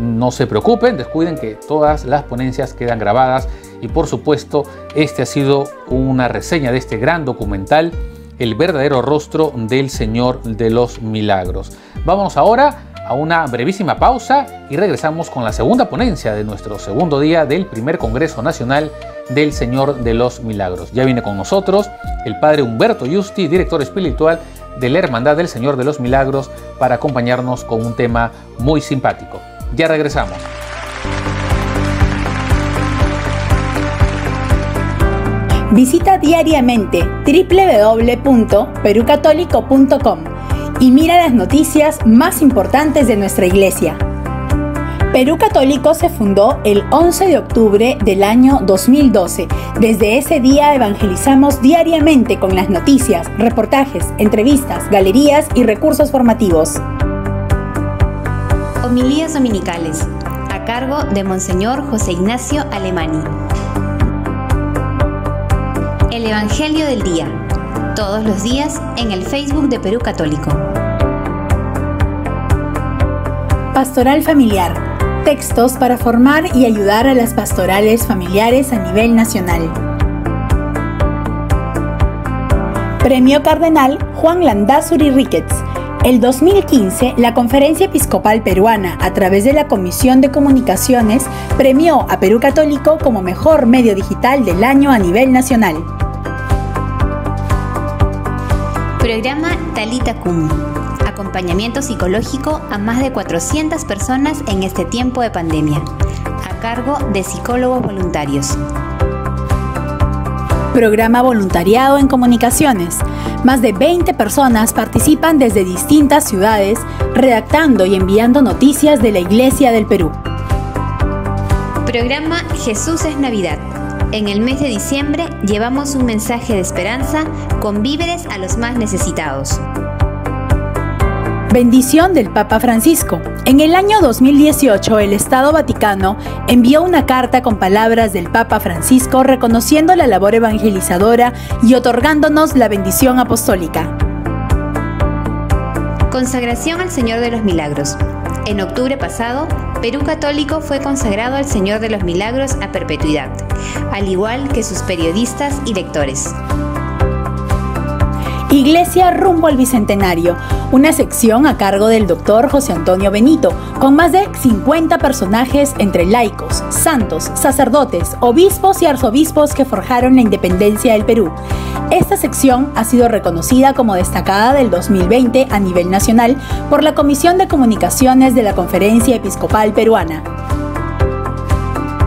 no se preocupen, descuiden que todas las ponencias quedan grabadas, y por supuesto este ha sido una reseña de este gran documental, El verdadero rostro del Señor de los Milagros. Vámonos ahora a una brevísima pausa y regresamos con la segunda ponencia de nuestro segundo día del primer Congreso Nacional del Señor de los Milagros. Ya viene con nosotros el Padre Humberto Yusti, director espiritual de la Hermandad del Señor de los Milagros, para acompañarnos con un tema muy simpático. Ya regresamos. Visita diariamente www.perucatólico.com y mira las noticias más importantes de nuestra iglesia. Perú Católico se fundó el 11 de octubre del año 2012. Desde ese día evangelizamos diariamente con las noticias, reportajes, entrevistas, galerías y recursos formativos. Homilías dominicales, a cargo de Monseñor José Ignacio Alemani. El Evangelio del Día. todos los días en el Facebook de Perú Católico. Pastoral familiar. Textos para formar y ayudar a las pastorales familiares a nivel nacional. Premio Cardenal Juan Landázuri Ricketts. El 2015, la Conferencia Episcopal Peruana, a través de la Comisión de Comunicaciones, premió a Perú Católico como mejor medio digital del año a nivel nacional. Programa Talita Cum. Acompañamiento psicológico a más de 400 personas en este tiempo de pandemia, a cargo de psicólogos voluntarios. Programa Voluntariado en Comunicaciones. Más de 20 personas participan desde distintas ciudades, redactando y enviando noticias de la Iglesia del Perú. Programa Jesús es Navidad. En el mes de diciembre llevamos un mensaje de esperanza con víveres a los más necesitados. Bendición del Papa Francisco. En el año 2018, el Estado Vaticano envió una carta con palabras del Papa Francisco reconociendo la labor evangelizadora y otorgándonos la bendición apostólica. Consagración al Señor de los Milagros. En octubre pasado, Perú Católico fue consagrado al Señor de los Milagros a perpetuidad, al igual que sus periodistas y lectores. Iglesia rumbo al Bicentenario, una sección a cargo del Dr. José Antonio Benito, con más de 50 personajes entre laicos, santos, sacerdotes, obispos y arzobispos que forjaron la independencia del Perú. Esta sección ha sido reconocida como destacada del 2020 a nivel nacional por la Comisión de Comunicaciones de la Conferencia Episcopal Peruana.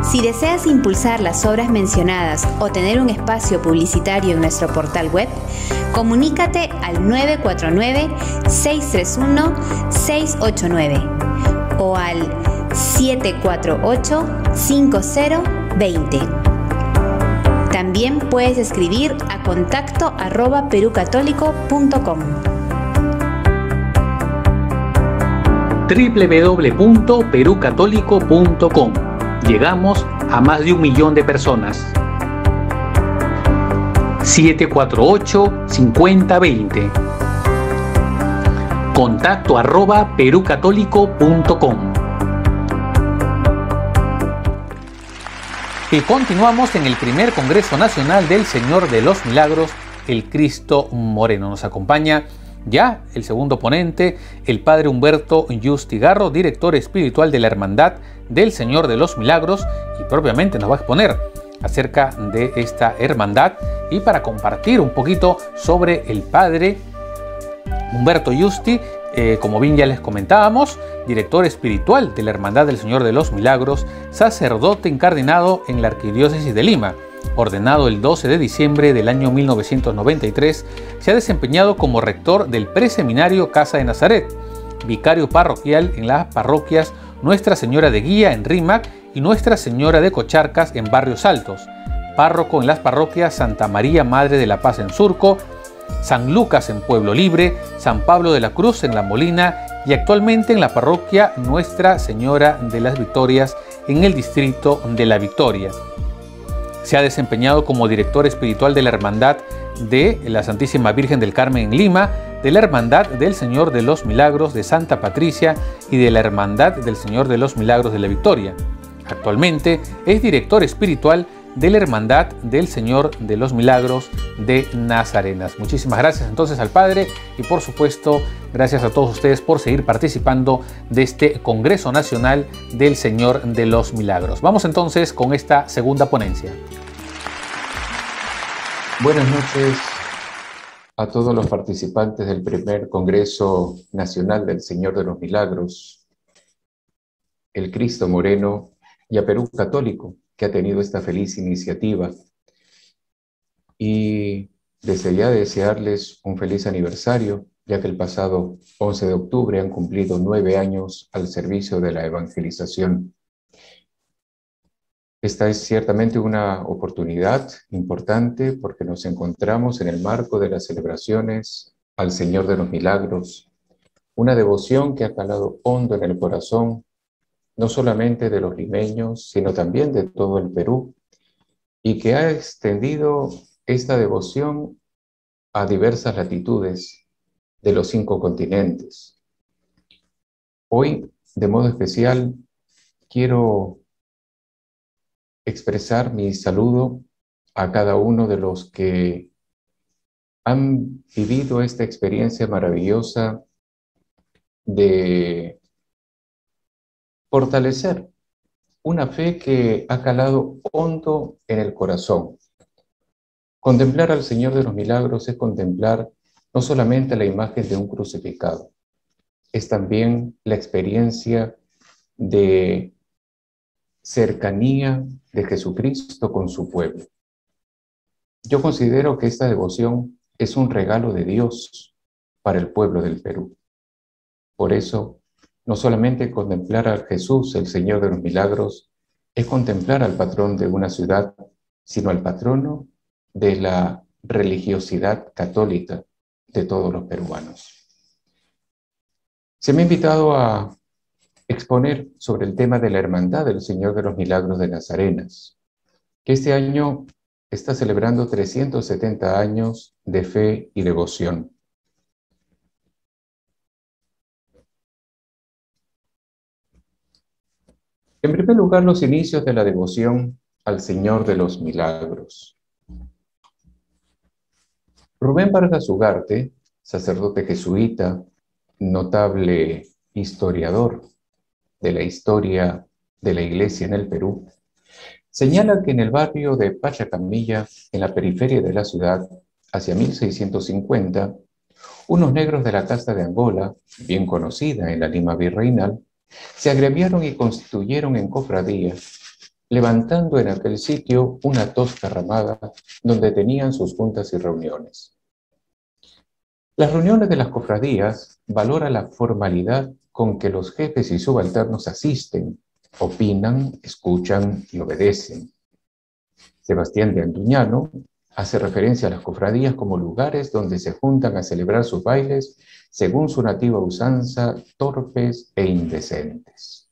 Si deseas impulsar las obras mencionadas o tener un espacio publicitario en nuestro portal web, comunícate al 949-631-689 o al 748-5020. También puedes escribir a contacto@perucatólico.com. www.perucatólico.com. Llegamos a más de 1 millón de personas. 748-5020. contacto@perucatólico.com. Y continuamos en el primer Congreso Nacional del Señor de los Milagros, el Cristo Moreno. Nos acompaña ya el segundo ponente, el padre Humberto Yusti Garro, director espiritual de la Hermandad del Señor de los Milagros, y propiamente nos va a exponer acerca de esta hermandad y para compartir un poquito sobre el padre Humberto Yusti, como bien ya les comentábamos, director espiritual de la Hermandad del Señor de los Milagros, sacerdote incardinado en la Arquidiócesis de Lima. Ordenado el 12 de diciembre del año 1993, se ha desempeñado como rector del preseminario Casa de Nazaret, vicario parroquial en las parroquias Nuestra Señora de Guía en Rímac y Nuestra Señora de Cocharcas en Barrios Altos, párroco en las parroquias Santa María Madre de la Paz en Surco, San Lucas en Pueblo Libre, San Pablo de la Cruz en La Molina y actualmente en la parroquia Nuestra Señora de las Victorias en el distrito de La Victoria. Se ha desempeñado como director espiritual de la Hermandad de la Santísima Virgen del Carmen en Lima, de la Hermandad del Señor de los Milagros de Santa Patricia y de la Hermandad del Señor de los Milagros de la Victoria. Actualmente es director espiritual de la Hermandad del Señor de los Milagros de Nazarenas. Muchísimas gracias entonces al Padre y por supuesto gracias a todos ustedes por seguir participando de este Congreso Nacional del Señor de los Milagros. Vamos entonces con esta segunda ponencia. Buenas noches a todos los participantes del primer Congreso Nacional del Señor de los Milagros, el Cristo Moreno y a Perú Católico, que ha tenido esta feliz iniciativa. Y desde ya desearles un feliz aniversario, ya que el pasado 11 de octubre han cumplido 9 años al servicio de la evangelización. Esta es ciertamente una oportunidad importante porque nos encontramos en el marco de las celebraciones al Señor de los Milagros, una devoción que ha calado hondo en el corazón no solamente de los limeños, sino también de todo el Perú, y que ha extendido esta devoción a diversas latitudes de los 5 continentes. Hoy, de modo especial, quiero expresar mi saludo a cada uno de los que han vivido esta experiencia maravillosa de fortalecer una fe que ha calado hondo en el corazón. Contemplar al Señor de los Milagros es contemplar no solamente la imagen de un crucificado, es también la experiencia de cercanía de Jesucristo con su pueblo. Yo considero que esta devoción es un regalo de Dios para el pueblo del Perú. Por eso, no solamente contemplar a Jesús, el Señor de los Milagros, es contemplar al patrón de una ciudad, sino al patrono de la religiosidad católica de todos los peruanos. Se me ha invitado a exponer sobre el tema de la Hermandad del Señor de los Milagros de Nazarenas, que este año está celebrando 370 años de fe y devoción. En primer lugar, los inicios de la devoción al Señor de los Milagros. Rubén Vargas Ugarte, sacerdote jesuita, notable historiador de la historia de la Iglesia en el Perú, señala que en el barrio de Pachacamilla, en la periferia de la ciudad, hacia 1650, unos negros de la casta de Angola, bien conocida en la Lima virreinal, se agremiaron y constituyeron en cofradías, levantando en aquel sitio una tosca ramada donde tenían sus juntas y reuniones. Las reuniones de las cofradías valoran la formalidad con que los jefes y subalternos asisten, opinan, escuchan y obedecen. Sebastián de Antuñano hace referencia a las cofradías como lugares donde se juntan a celebrar sus bailes según su nativa usanza, torpes e indecentes.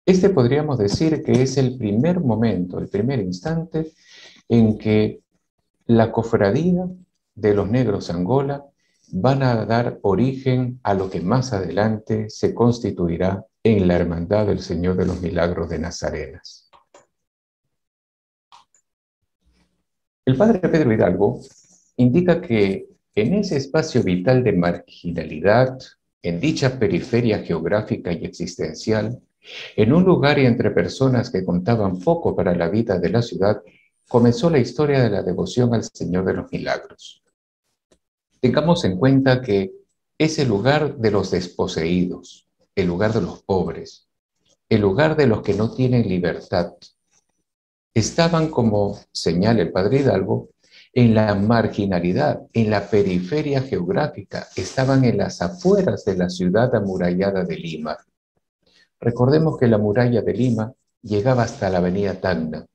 Este podríamos decir que es el primer momento, el primer instante en que la cofradía de los negros Angola van a dar origen a lo que más adelante se constituirá en la Hermandad del Señor de los Milagros de Nazarenas. El padre Pedro Hidalgo indica que en ese espacio vital de marginalidad, en dicha periferia geográfica y existencial, en un lugar y entre personas que contaban poco para la vida de la ciudad, comenzó la historia de la devoción al Señor de los Milagros. Tengamos en cuenta que es el lugar de los desposeídos, el lugar de los pobres, el lugar de los que no tienen libertad. Estaban, como señala el padre Hidalgo, en la marginalidad, en la periferia geográfica, estaban en las afueras de la ciudad amurallada de Lima. Recordemos que la muralla de Lima llegaba hasta la avenida Tacna.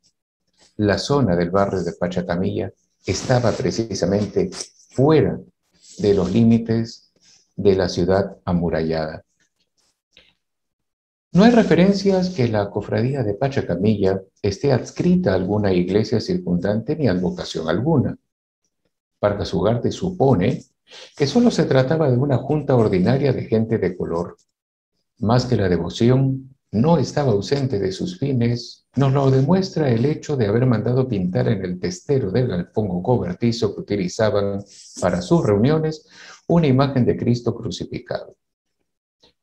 La zona del barrio de Pachacamilla estaba precisamente fuera de los límites de la ciudad amurallada. No hay referencias que la cofradía de Pachacamilla esté adscrita a alguna iglesia circundante ni advocación alguna. Vargas Ugarte supone que solo se trataba de una junta ordinaria de gente de color. Más que la devoción no estaba ausente de sus fines, nos lo demuestra el hecho de haber mandado pintar en el testero del galpón o cobertizo que utilizaban para sus reuniones una imagen de Cristo crucificado.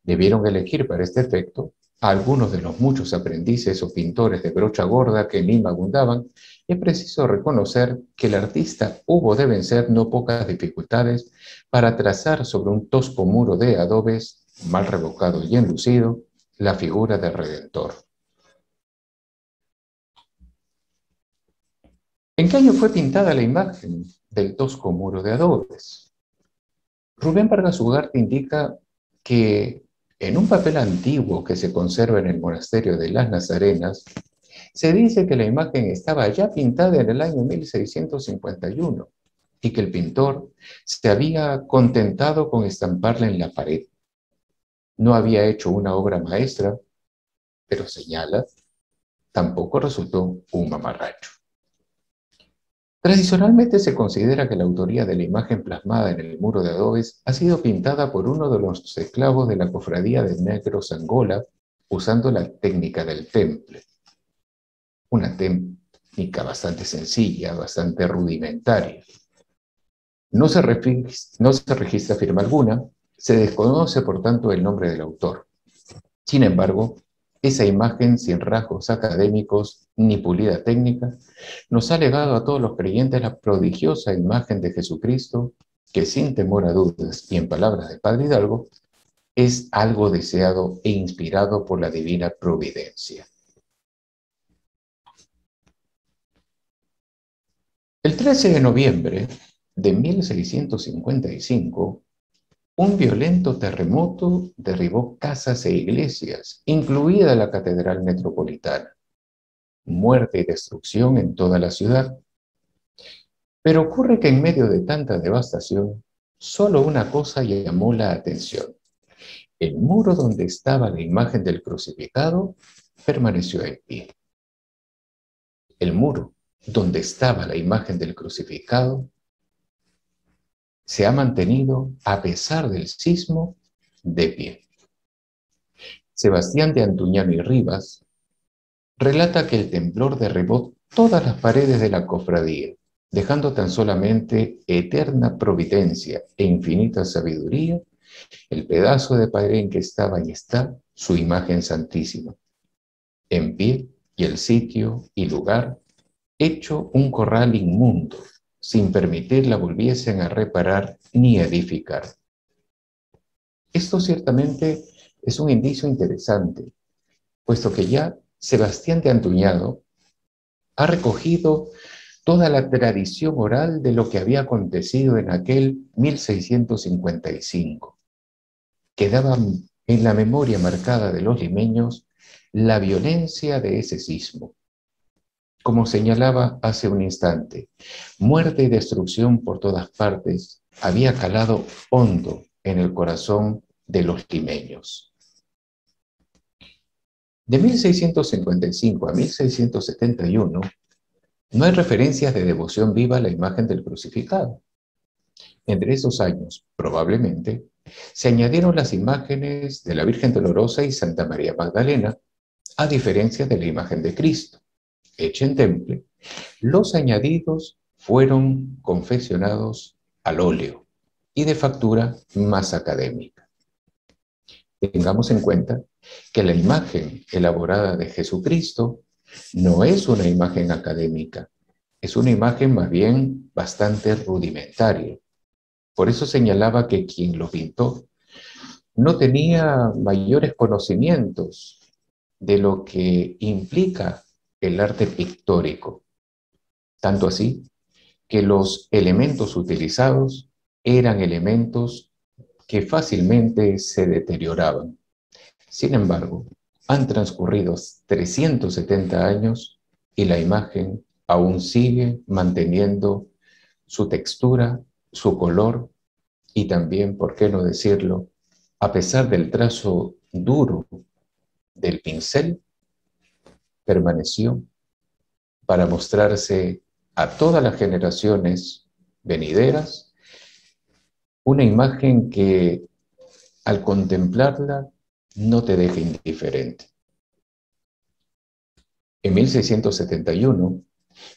Debieron elegir para este efecto a algunos de los muchos aprendices o pintores de brocha gorda que en Lima abundaban, y es preciso reconocer que el artista hubo de vencer no pocas dificultades para trazar sobre un tosco muro de adobes, mal revocado y enlucido, la figura del Redentor. ¿En qué año fue pintada la imagen del tosco muro de adobes? Rubén Vargas Ugarte indica que en un papel antiguo que se conserva en el monasterio de las Nazarenas, se dice que la imagen estaba ya pintada en el año 1651 y que el pintor se había contentado con estamparla en la pared. No había hecho una obra maestra, pero señala, tampoco resultó un mamarracho. Tradicionalmente se considera que la autoría de la imagen plasmada en el muro de adobes ha sido pintada por uno de los esclavos de la cofradía de Negros Angola, usando la técnica del temple. Una técnica bastante sencilla, bastante rudimentaria. No se registra firma alguna, se desconoce por tanto el nombre del autor. Sin embargo, esa imagen sin rasgos académicos ni pulida técnica nos ha legado a todos los creyentes la prodigiosa imagen de Jesucristo, que sin temor a dudas y en palabras del Padre Hidalgo, es algo deseado e inspirado por la divina providencia. El 13 de noviembre de 1655, un violento terremoto derribó casas e iglesias, incluida la Catedral Metropolitana. Muerte y destrucción en toda la ciudad. Pero ocurre que en medio de tanta devastación, solo una cosa llamó la atención. El muro donde estaba la imagen del crucificado permaneció en pie. El muro donde estaba la imagen del crucificado se ha mantenido, a pesar del sismo, de pie. Sebastián de Antuñano y Rivas relata que el temblor derribó todas las paredes de la cofradía, dejando tan solamente eterna providencia e infinita sabiduría el pedazo de pared en que estaba y está su imagen santísima, en pie, y el sitio y lugar hecho un corral inmundo, sin permitir la volviesen a reparar ni a edificar. Esto ciertamente es un indicio interesante, puesto que ya Sebastián de Antuñado ha recogido toda la tradición oral de lo que había acontecido en aquel 1655. Quedaba en la memoria marcada de los limeños la violencia de ese sismo. Como señalaba hace un instante, muerte y destrucción por todas partes había calado hondo en el corazón de los limeños. De 1655 a 1671 no hay referencias de devoción viva a la imagen del crucificado. Entre esos años, probablemente, se añadieron las imágenes de la Virgen Dolorosa y Santa María Magdalena, a diferencia de la imagen de Cristo, hecha en temple. Los añadidos fueron confeccionados al óleo y de factura más académica. Tengamos en cuenta que la imagen elaborada de Jesucristo no es una imagen académica, es una imagen más bien bastante rudimentaria. Por eso señalaba que quien lo pintó no tenía mayores conocimientos de lo que implica el arte pictórico. Tanto así que los elementos utilizados eran elementos que fácilmente se deterioraban. Sin embargo, han transcurrido 370 años y la imagen aún sigue manteniendo su textura, su color y también, por qué no decirlo, a pesar del trazo duro del pincel, permaneció para mostrarse a todas las generaciones venideras una imagen que al contemplarla no te deja indiferente. En 1671,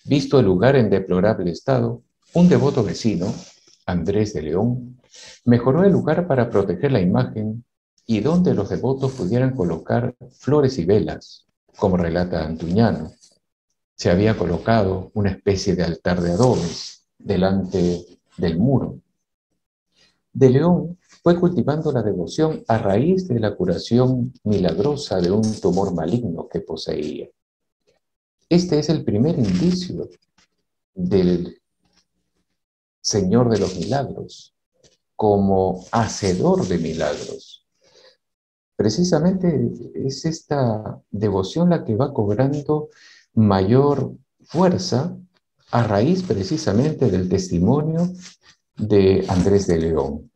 visto el lugar en deplorable estado, un devoto vecino, Andrés de León, mejoró el lugar para proteger la imagen y donde los devotos pudieran colocar flores y velas, como relata Antuñano. Se había colocado una especie de altar de adobes delante del muro. De León fue cultivando la devoción a raíz de la curación milagrosa de un tumor maligno que poseía. Este es el primer indicio del Señor de los Milagros como hacedor de milagros. Precisamente es esta devoción la que va cobrando mayor fuerza a raíz precisamente del testimonio de Andrés de León.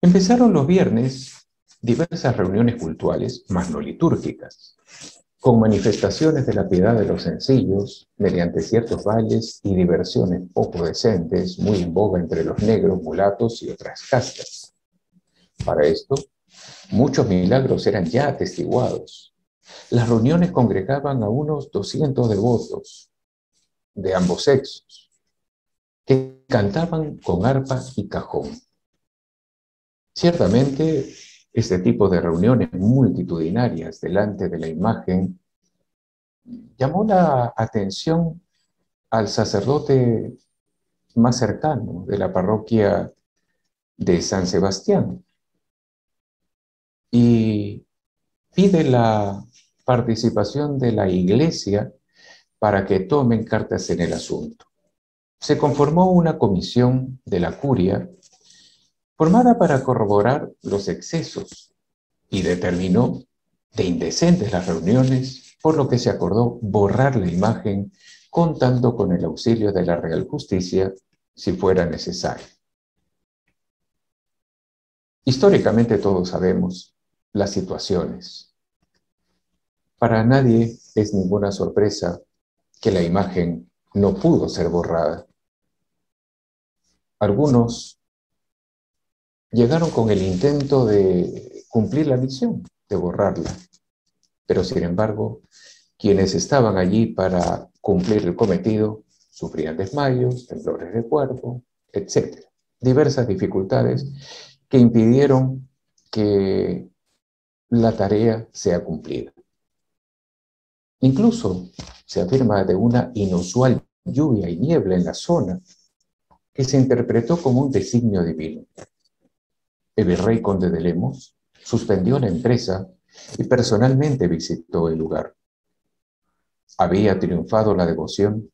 Empezaron los viernes diversas reuniones cultuales, más no litúrgicas. con manifestaciones de la piedad de los sencillos, mediante ciertos bailes y diversiones poco decentes, muy en boga entre los negros, mulatos y otras castas. Para esto, muchos milagros eran ya atestiguados. Las reuniones congregaban a unos 200 devotos de ambos sexos, que cantaban con arpa y cajón. Ciertamente, este tipo de reuniones multitudinarias delante de la imagen llamó la atención al sacerdote más cercano de la parroquia de San Sebastián y pide la participación de la iglesia para que tomen cartas en el asunto. Se conformó una comisión de la curia formada para corroborar los excesos y determinó de indecentes las reuniones, por lo que se acordó borrar la imagen contando con el auxilio de la Real Justicia si fuera necesario. Históricamente todos sabemos las situaciones. Para nadie es ninguna sorpresa que la imagen no pudo ser borrada. Algunos llegaron con el intento de cumplir la misión, de borrarla. Pero sin embargo, quienes estaban allí para cumplir el cometido sufrían desmayos, temblores de cuerpo, etc. Diversas dificultades que impidieron que la tarea sea cumplida. Incluso se afirma de una inusual lluvia y niebla en la zona que se interpretó como un designio divino. El virrey conde de Lemos suspendió la empresa y personalmente visitó el lugar. Había triunfado la devoción,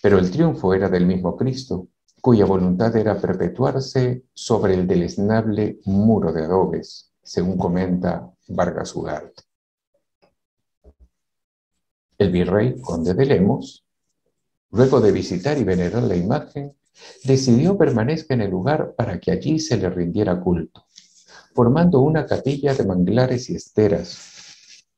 pero el triunfo era del mismo Cristo, cuya voluntad era perpetuarse sobre el deleznable muro de adobes, según comenta Vargas Ugarte. El virrey conde de Lemos, luego de visitar y venerar la imagen, decidió permanezca en el lugar para que allí se le rindiera culto, formando una capilla de manglares y esteras,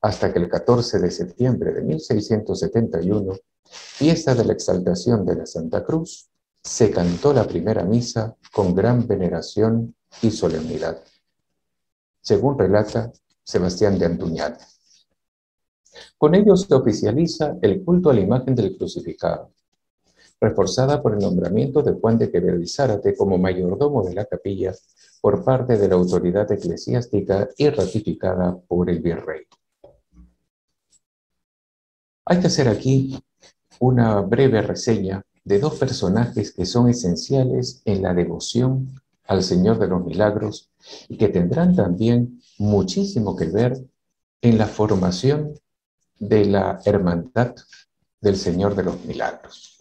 hasta que el 14 de septiembre de 1671, fiesta de la exaltación de la Santa Cruz, se cantó la primera misa con gran veneración y solemnidad, según relata Sebastián de Antuñana. Con ello se oficializa el culto a la imagen del crucificado, reforzada por el nombramiento de Juan de Quevedo y Zárate como mayordomo de la capilla por parte de la autoridad eclesiástica y ratificada por el virrey. Hay que hacer aquí una breve reseña de dos personajes que son esenciales en la devoción al Señor de los Milagros y que tendrán también muchísimo que ver en la formación de la hermandad del Señor de los Milagros.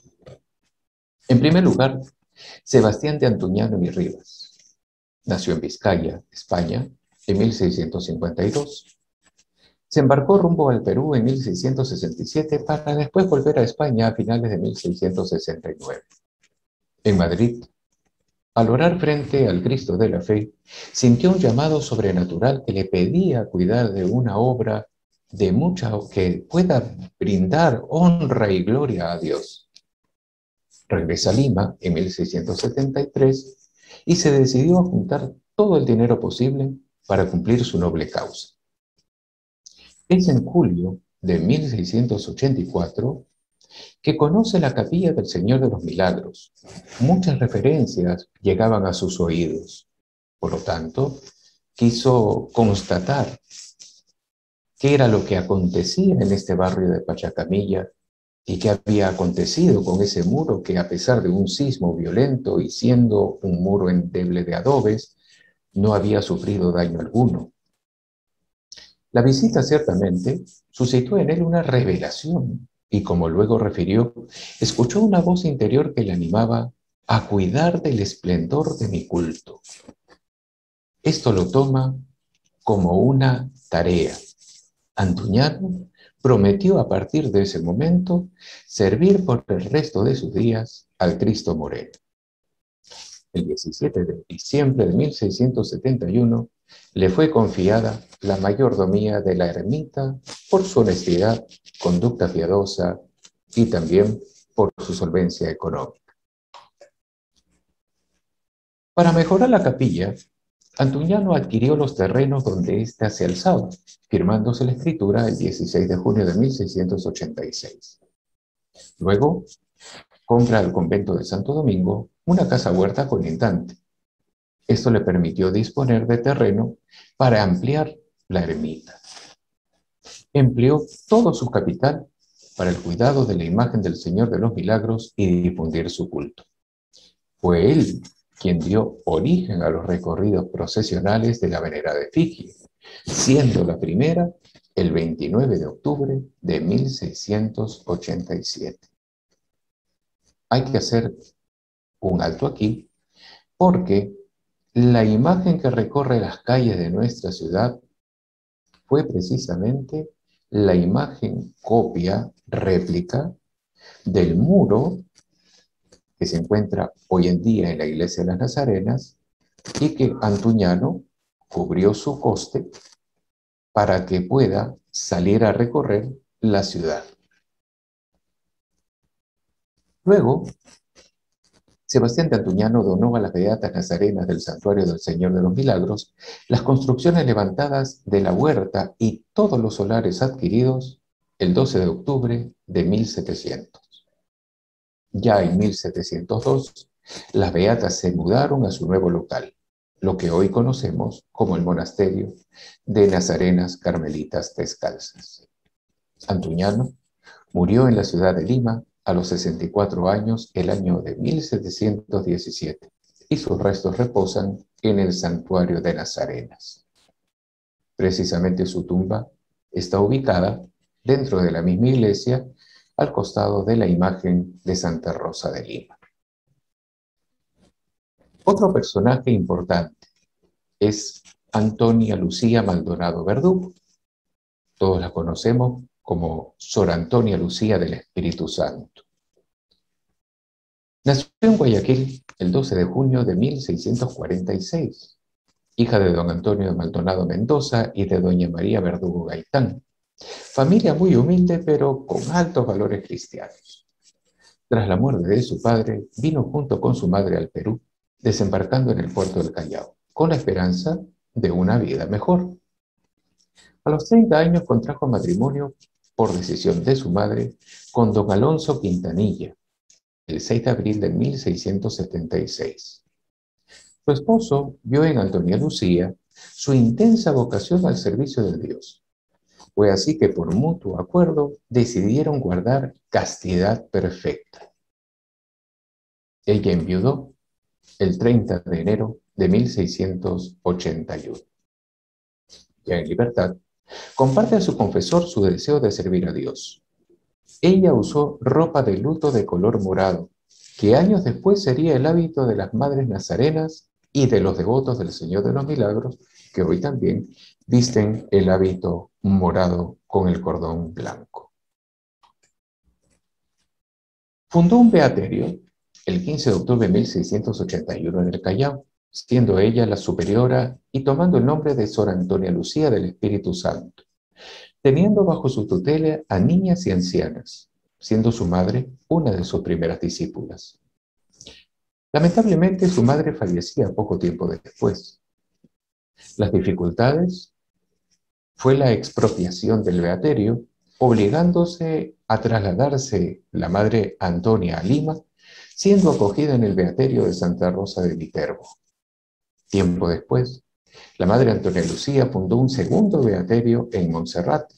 En primer lugar, Sebastián de Antuñano y Rivas. Nació en Vizcaya, España, en 1652. Se embarcó rumbo al Perú en 1667 para después volver a España a finales de 1669. En Madrid, al orar frente al Cristo de la Fe, sintió un llamado sobrenatural que le pedía cuidar de una obra de mucha que pueda brindar honra y gloria a Dios. Regresa a Lima en 1673 y se decidió a juntar todo el dinero posible para cumplir su noble causa. Es en julio de 1684 que conoce la capilla del Señor de los Milagros. Muchas referencias llegaban a sus oídos. Por lo tanto, quiso constatar qué era lo que acontecía en este barrio de Pachacamilla y qué había acontecido con ese muro que, a pesar de un sismo violento y siendo un muro endeble de adobes, no había sufrido daño alguno. La visita ciertamente suscitó en él una revelación y, como luego refirió, escuchó una voz interior que le animaba a cuidar del esplendor de mi culto. Esto lo toma como una tarea. Antuñano prometió a partir de ese momento servir por el resto de sus días al Cristo Moreno. El 17 de diciembre de 1671 le fue confiada la mayordomía de la ermita por su honestidad, conducta piadosa y también por su solvencia económica. Para mejorar la capilla, Antuñano adquirió los terrenos donde ésta se alzaba, firmándose la escritura el 16 de junio de 1686. Luego, compra al convento de Santo Domingo una casa huerta colindante. Esto le permitió disponer de terreno para ampliar la ermita. Empleó todo su capital para el cuidado de la imagen del Señor de los Milagros y difundir su culto. Fue él quien dio origen a los recorridos procesionales de la venerada efigie, siendo la primera el 29 de octubre de 1687. Hay que hacer un alto aquí, porque la imagen que recorre las calles de nuestra ciudad fue precisamente la imagen copia, réplica, del muro que se encuentra hoy en día en la iglesia de las Nazarenas y que Antuñano cubrió su coste para que pueda salir a recorrer la ciudad. Luego, Sebastián de Antuñano donó a las Beatas Nazarenas del Santuario del Señor de los Milagros las construcciones levantadas de la huerta y todos los solares adquiridos el 12 de octubre de 1700. Ya en 1702, las Beatas se mudaron a su nuevo local, lo que hoy conocemos como el Monasterio de Nazarenas Carmelitas Descalzas. Antuñano murió en la ciudad de Lima a los 64 años el año de 1717 y sus restos reposan en el Santuario de Nazarenas. Precisamente su tumba está ubicada dentro de la misma iglesia al costado de la imagen de Santa Rosa de Lima. Otro personaje importante es Antonia Lucía Maldonado Verdugo. Todos la conocemos como Sor Antonia Lucía del Espíritu Santo. Nació en Guayaquil el 12 de junio de 1646, hija de don Antonio Maldonado Mendoza y de doña María Verdugo Gaitán. Familia muy humilde, pero con altos valores cristianos. Tras la muerte de su padre, vino junto con su madre al Perú, desembarcando en el puerto del Callao, con la esperanza de una vida mejor. A los 30 años contrajo matrimonio por decisión de su madre con don Alonso Quintanilla, el 6 de abril de 1676. Su esposo vio en Antonia Lucía su intensa vocación al servicio de Dios. Fue así que por mutuo acuerdo decidieron guardar castidad perfecta. Ella enviudó el 30 de enero de 1681. Ya en libertad, comparte a su confesor su deseo de servir a Dios. Ella usó ropa de luto de color morado, que años después sería el hábito de las madres nazarenas y de los devotos del Señor de los Milagros, que hoy también visten el hábito morado con el cordón blanco. Fundó un beaterio el 15 de octubre de 1681 en el Callao, siendo ella la superiora y tomando el nombre de Sor Antonia Lucía del Espíritu Santo, teniendo bajo su tutela a niñas y ancianas, siendo su madre una de sus primeras discípulas. Lamentablemente, su madre fallecía poco tiempo después. Las dificultades fue la expropiación del beaterio, obligándose a trasladarse la madre Antonia a Lima, siendo acogida en el beaterio de Santa Rosa de Viterbo. Tiempo después, la madre Antonia Lucía fundó un segundo beaterio en Montserrat,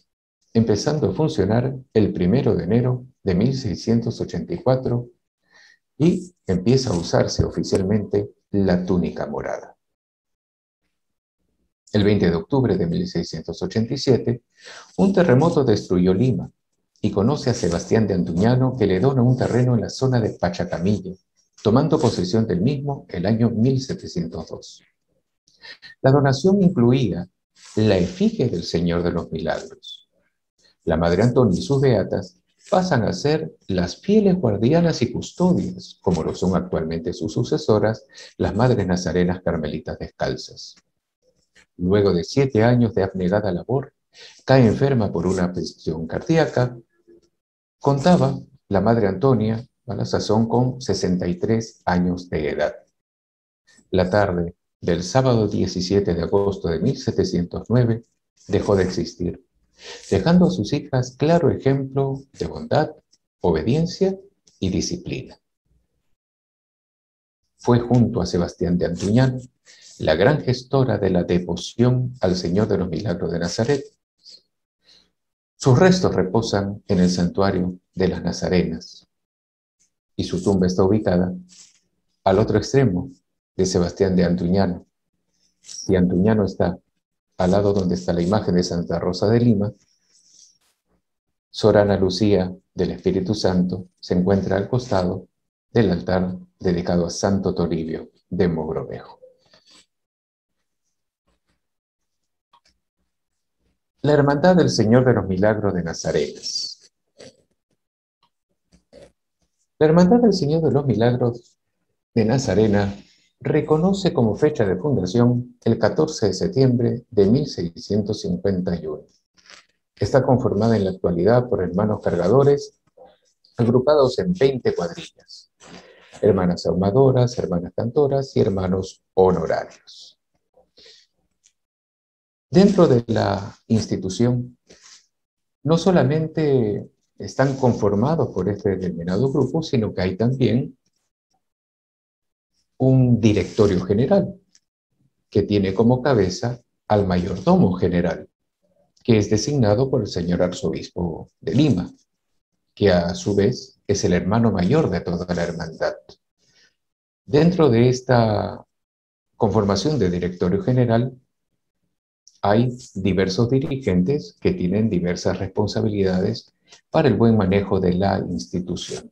empezando a funcionar el 1 de enero de 1684 y empieza a usarse oficialmente la túnica morada. El 20 de octubre de 1687, un terremoto destruyó Lima y conoce a Sebastián de Antuñano, que le dona un terreno en la zona de Pachacamilla, tomando posesión del mismo el año 1702. La donación incluía la efigie del Señor de los Milagros. La Madre Antonia y sus beatas pasan a ser las fieles guardianas y custodias, como lo son actualmente sus sucesoras, las Madres Nazarenas Carmelitas Descalzas. luego de 7 años de abnegada labor, cae enferma por una afección cardíaca. Contaba la madre Antonia a la sazón con 63 años de edad. La tarde del sábado 17 de agosto de 1709 dejó de existir, dejando a sus hijas claro ejemplo de bondad, obediencia y disciplina. Fue junto a Sebastián de Antuñano la gran gestora de la devoción al Señor de los Milagros de Nazaret. Sus restos reposan en el santuario de las Nazarenas y su tumba está ubicada al otro extremo de Sebastián de Antuñano. Si Antuñano está al lado donde está la imagen de Santa Rosa de Lima, Sor Ana Lucía del Espíritu Santo se encuentra al costado del altar dedicado a Santo Toribio de Mogrovejo. La Hermandad del Señor de los Milagros de Nazarenas. La Hermandad del Señor de los Milagros de Nazarena reconoce como fecha de fundación el 14 de septiembre de 1651. Está conformada en la actualidad por hermanos cargadores, agrupados en 20 cuadrillas, hermanas ahumadoras, hermanas cantoras y hermanos honorarios. Dentro de la institución, no solamente están conformados por este determinado grupo, sino que hay también un directorio general, que tiene como cabeza al mayordomo general, que es designado por el señor arzobispo de Lima, que a su vez es el hermano mayor de toda la hermandad. Dentro de esta conformación de directorio general, hay diversos dirigentes que tienen diversas responsabilidades para el buen manejo de la institución.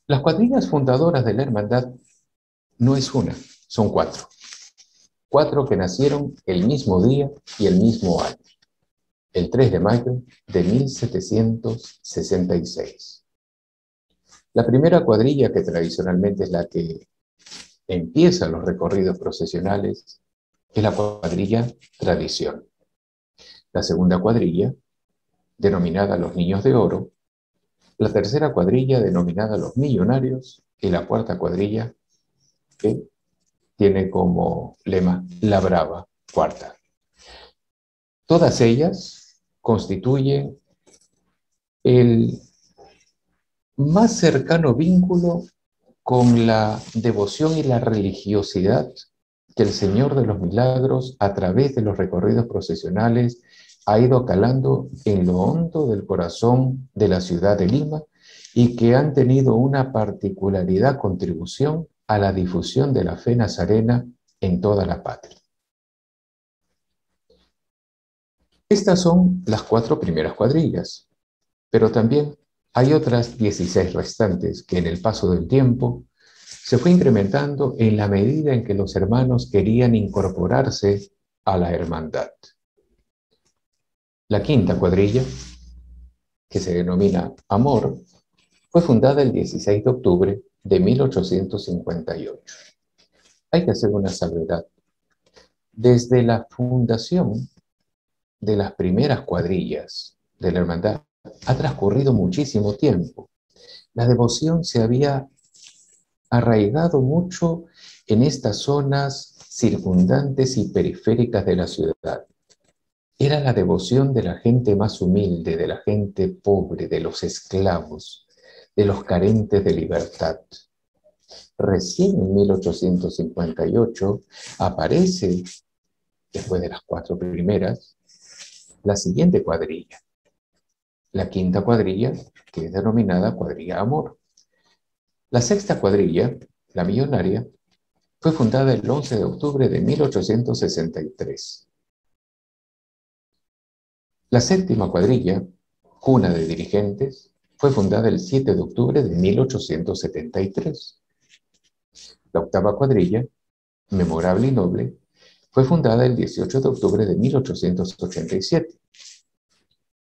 Las cuadrillas fundadoras de la hermandad no es una, son 4. 4 que nacieron el mismo día y el mismo año, el 3 de mayo de 1766. La primera cuadrilla, que tradicionalmente es la que empieza los recorridos procesionales, es la cuadrilla Tradición. La segunda cuadrilla, denominada Los Niños de Oro. La tercera cuadrilla, denominada Los Millonarios. Y la cuarta cuadrilla, que tiene como lema La Brava Cuarta. Todas ellas constituyen el más cercano vínculo con la devoción y la religiosidad que el Señor de los Milagros, a través de los recorridos procesionales, ha ido calando en lo hondo del corazón de la ciudad de Lima y que han tenido una particularidad contribución a la difusión de la fe nazarena en toda la patria. Estas son las 4 primeras cuadrillas, pero también hay otras 16 restantes que en el paso del tiempo se fue incrementando en la medida en que los hermanos querían incorporarse a la hermandad. La quinta cuadrilla, que se denomina Amor, fue fundada el 16 de octubre de 1858. Hay que hacer una salvedad. Desde la fundación de las primeras cuadrillas de la hermandad ha transcurrido muchísimo tiempo. La devoción se había arraigado mucho en estas zonas circundantes y periféricas de la ciudad. Era la devoción de la gente más humilde, de la gente pobre, de los esclavos, de los carentes de libertad. Recién en 1858 aparece, después de las 4 primeras, la siguiente cuadrilla. La quinta cuadrilla, que es denominada Cuadrilla Amor. La sexta cuadrilla, la Millonaria, fue fundada el 11 de octubre de 1863. La séptima cuadrilla, Cuna de Dirigentes, fue fundada el 7 de octubre de 1873. La octava cuadrilla, Memorable y Noble, fue fundada el 18 de octubre de 1887.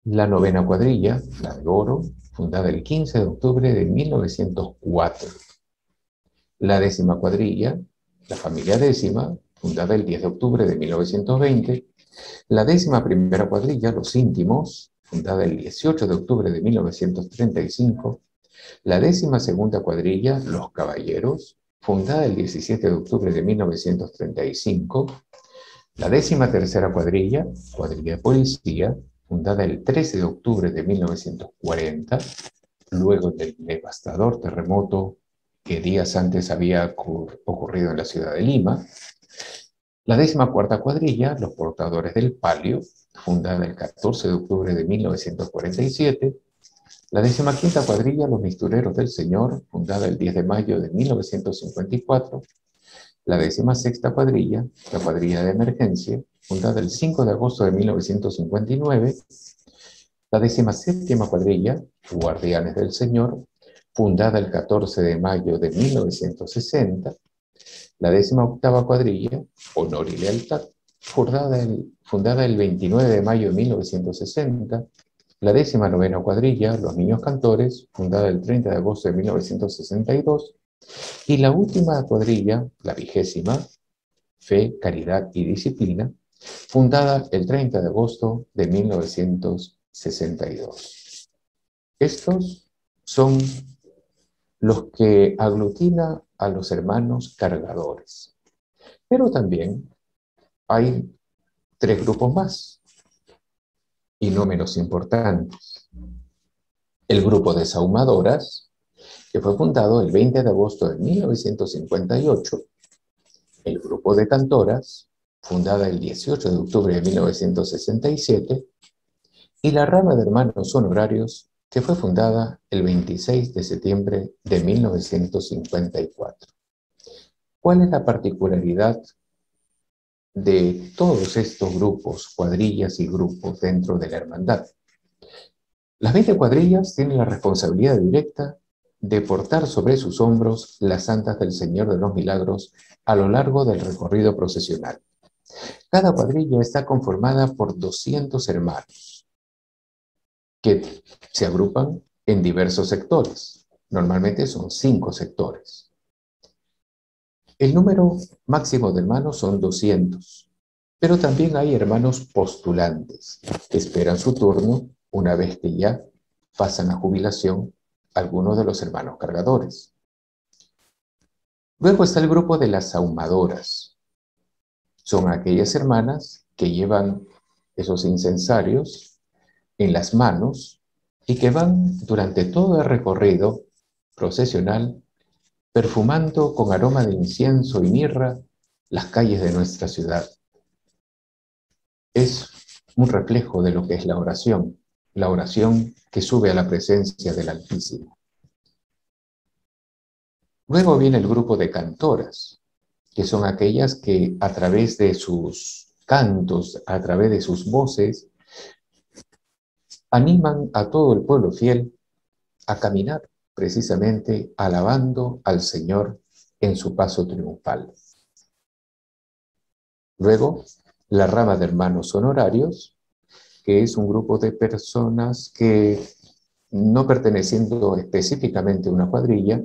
La novena cuadrilla, la de Oro, fundada el 15 de octubre de 1904. La 10ª cuadrilla, la familia décima, fundada el 10 de octubre de 1920. La 11ª cuadrilla, los íntimos, fundada el 18 de octubre de 1935. La 12ª cuadrilla, los caballeros, fundada el 17 de octubre de 1935. La 13ª cuadrilla, cuadrilla de policía, fundada el 13 de octubre de 1940, luego del devastador terremoto que días antes había ocurrido en la ciudad de Lima. La 14ª cuadrilla, los portadores del palio, fundada el 14 de octubre de 1947. La 15ª cuadrilla, los mistureros del Señor, fundada el 10 de mayo de 1954. La 16ª cuadrilla, la cuadrilla de emergencia, fundada el 5 de agosto de 1959. La 17ª cuadrilla, guardianes del Señor, fundada el 14 de mayo de 1960. La 18ª cuadrilla, honor y lealtad, fundada el 29 de mayo de 1960. La 19ª cuadrilla, los niños cantores, fundada el 30 de agosto de 1962. Y la última cuadrilla, la 20ª, fe, caridad y disciplina, fundada el 30 de agosto de 1962. Estos son los que aglutina a los hermanos cargadores. Pero también hay 3 grupos más, y no menos importantes. El grupo de sahumadoras, que fue fundado el 20 de agosto de 1958. El grupo de cantoras, fundada el 18 de octubre de 1967. Y la rama de hermanos honorarios, que fue fundada el 26 de septiembre de 1954. ¿Cuál es la particularidad de todos estos grupos, cuadrillas y grupos dentro de la hermandad? Las 20 cuadrillas tienen la responsabilidad directa de portar sobre sus hombros las santas del Señor de los Milagros a lo largo del recorrido procesional. Cada cuadrilla está conformada por 200 hermanos que se agrupan en diversos sectores. Normalmente son 5 sectores. El número máximo de hermanos son 200, pero también hay hermanos postulantes que esperan su turno una vez que ya pasan a jubilación algunos de los hermanos cargadores. Luego está el grupo de las sahumadoras. Son aquellas hermanas que llevan esos incensarios en las manos y que van durante todo el recorrido procesional perfumando con aroma de incienso y mirra las calles de nuestra ciudad. Es un reflejo de lo que es la oración que sube a la presencia del Altísimo. Luego viene el grupo de cantoras, que son aquellas que a través de sus cantos, a través de sus voces, animan a todo el pueblo fiel a caminar precisamente alabando al Señor en su paso triunfal. Luego, la rama de hermanos honorarios, que es un grupo de personas que, no perteneciendo específicamente a una cuadrilla,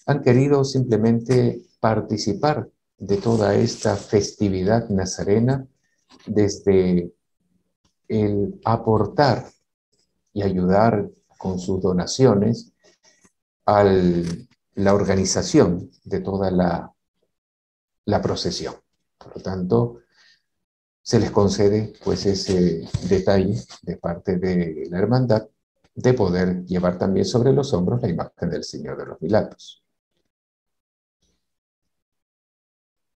han querido simplemente participar de toda esta festividad nazarena desde el aportar y ayudar con sus donaciones a la organización de toda la procesión. Por lo tanto, se les concede pues ese detalle de parte de la hermandad de poder llevar también sobre los hombros la imagen del Señor de los Milagros.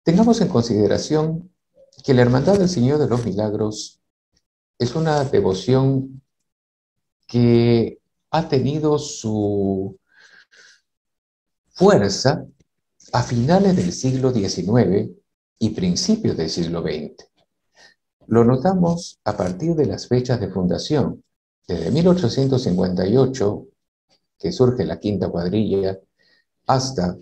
Tengamos en consideración que la Hermandad del Señor de los Milagros es una devoción que ha tenido su fuerza a finales del siglo XIX y principios del siglo XX. Lo notamos a partir de las fechas de fundación. Desde 1858, que surge la quinta cuadrilla, hasta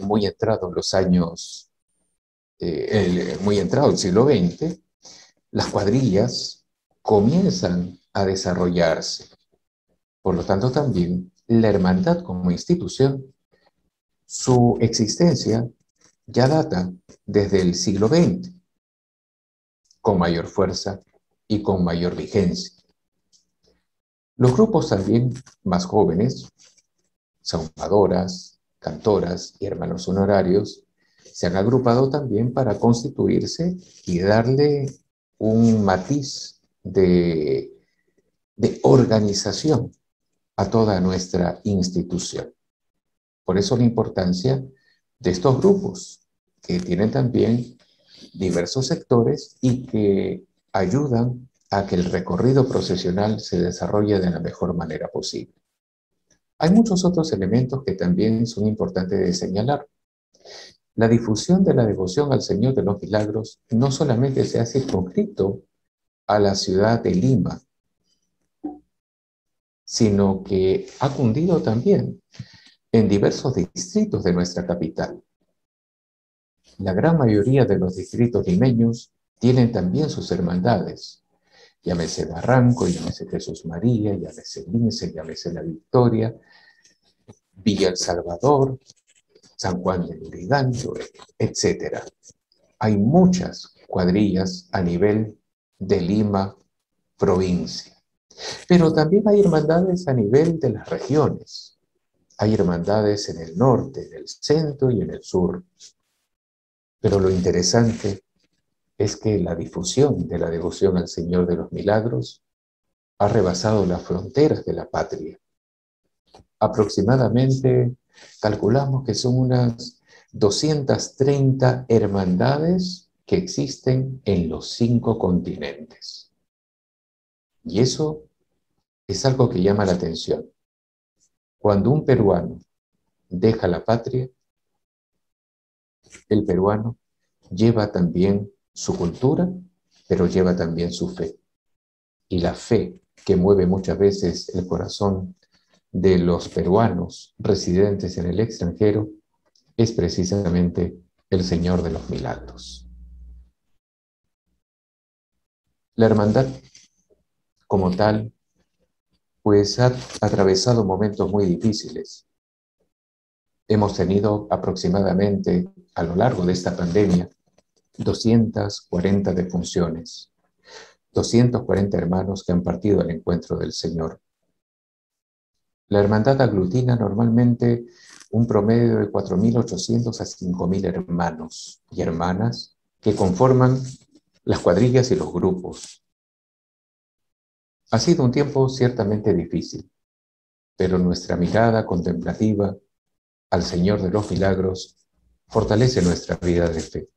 muy entrado los años, muy entrado el siglo XX, las cuadrillas comienzan a desarrollarse. Por lo tanto, también la hermandad como institución Su existencia ya data desde el siglo XX, con mayor fuerza y con mayor vigencia. Los grupos también más jóvenes, saumadoras, cantoras y hermanos honorarios, se han agrupado también para constituirse y darle un matiz de organización a toda nuestra institución. Por eso la importancia de estos grupos, que tienen también diversos sectores y que ayudan a que el recorrido procesional se desarrolle de la mejor manera posible. Hay muchos otros elementos que también son importantes de señalar. La difusión de la devoción al Señor de los Milagros no solamente se ha circunscrito a la ciudad de Lima, sino que ha cundido también en diversos distritos de nuestra capital. La gran mayoría de los distritos limeños tienen también sus hermandades. Llámese Barranco, llámese Jesús María, llámese Lince, llámese La Victoria, Villa El Salvador, San Juan de Lurigancho, etc. Hay muchas cuadrillas a nivel de Lima, provincia. Pero también hay hermandades a nivel de las regiones. Hay hermandades en el norte, en el centro y en el sur. Pero lo interesante es que la difusión de la devoción al Señor de los Milagros ha rebasado las fronteras de la patria. Aproximadamente calculamos que son unas 230 hermandades que existen en los 5 continentes. Y eso es algo que llama la atención. Cuando un peruano deja la patria, el peruano lleva también su cultura, pero lleva también su fe. Y la fe que mueve muchas veces el corazón de los peruanos residentes en el extranjero es precisamente el Señor de los Milagros. La hermandad, como tal, pues ha atravesado momentos muy difíciles. Hemos tenido aproximadamente, a lo largo de esta pandemia, 240 defunciones, 240 hermanos que han partido al encuentro del Señor. La hermandad aglutina normalmente un promedio de 4.800 a 5.000 hermanos y hermanas que conforman las cuadrillas y los grupos. Ha sido un tiempo ciertamente difícil, pero nuestra mirada contemplativa al Señor de los Milagros fortalece nuestra vida de fe.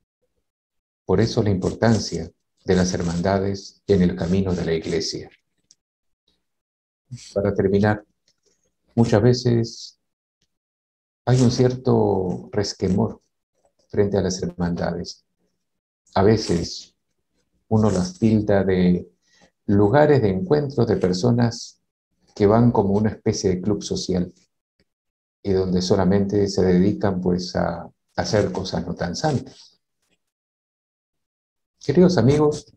Por eso la importancia de las hermandades en el camino de la Iglesia. Para terminar, muchas veces hay un cierto resquemor frente a las hermandades. A veces uno las tilda de lugares de encuentro de personas que van como una especie de club social y donde solamente se dedican pues a hacer cosas no tan santas. Queridos amigos,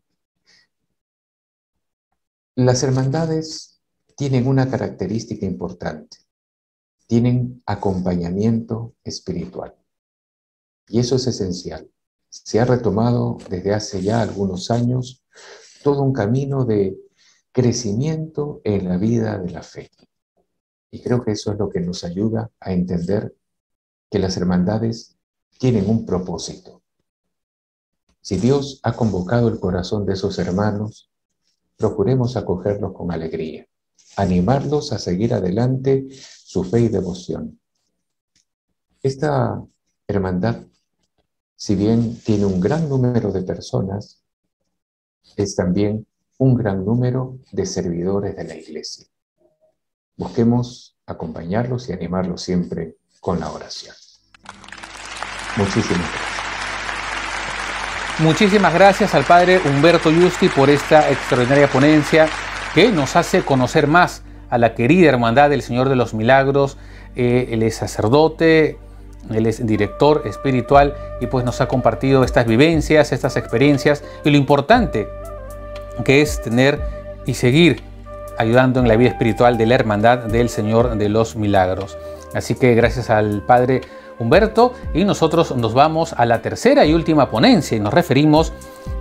las hermandades tienen una característica importante. Tienen acompañamiento espiritual. Y eso es esencial. Se ha retomado desde hace ya algunos años todo un camino de crecimiento en la vida de la fe. Y creo que eso es lo que nos ayuda a entender que las hermandades tienen un propósito. Si Dios ha convocado el corazón de esos hermanos, procuremos acogerlos con alegría, animarlos a seguir adelante su fe y devoción. Esta hermandad, si bien tiene un gran número de personas, es también un gran número de servidores de la Iglesia. Busquemos acompañarlos y animarlos siempre con la oración. Muchísimas gracias. Muchísimas gracias al padre Humberto Yusti por esta extraordinaria ponencia que nos hace conocer más a la querida Hermandad del Señor de los Milagros. Él es sacerdote, él es director espiritual y pues nos ha compartido estas vivencias, estas experiencias y lo importante que es tener y seguir ayudando en la vida espiritual de la Hermandad del Señor de los Milagros. Así que gracias al padre Humberto, y nosotros nos vamos a la tercera y última ponencia y nos referimos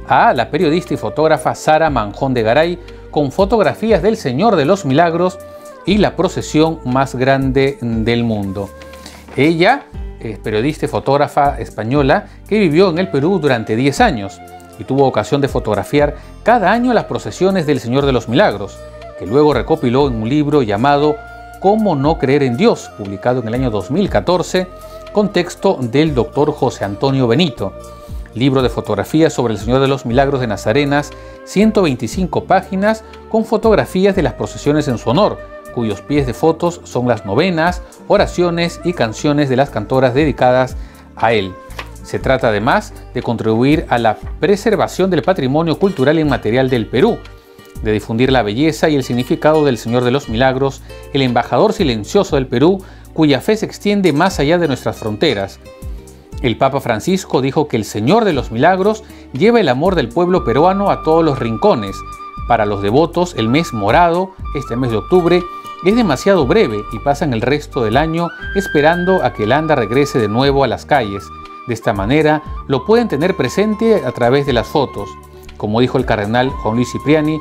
a la periodista y fotógrafa Sara Manjón de Garay con fotografías del Señor de los Milagros y la procesión más grande del mundo. Ella es periodista y fotógrafa española que vivió en el Perú durante 10 años y tuvo ocasión de fotografiar cada año las procesiones del Señor de los Milagros, que luego recopiló en un libro llamado ¿Cómo no creer en Dios?, publicado en el año 2014, con texto del doctor José Antonio Benito. Libro de fotografías sobre el Señor de los Milagros de Nazarenas, 125 páginas con fotografías de las procesiones en su honor, cuyos pies de fotos son las novenas, oraciones y canciones de las cantoras dedicadas a él. Se trata además de contribuir a la preservación del patrimonio cultural inmaterial del Perú, de difundir la belleza y el significado del Señor de los Milagros, el embajador silencioso del Perú, cuya fe se extiende más allá de nuestras fronteras. El Papa Francisco dijo que el Señor de los Milagros lleva el amor del pueblo peruano a todos los rincones. Para los devotos, el mes morado, este mes de octubre, es demasiado breve y pasan el resto del año esperando a que el anda regrese de nuevo a las calles. De esta manera, lo pueden tener presente a través de las fotos. Como dijo el cardenal Juan Luis Cipriani,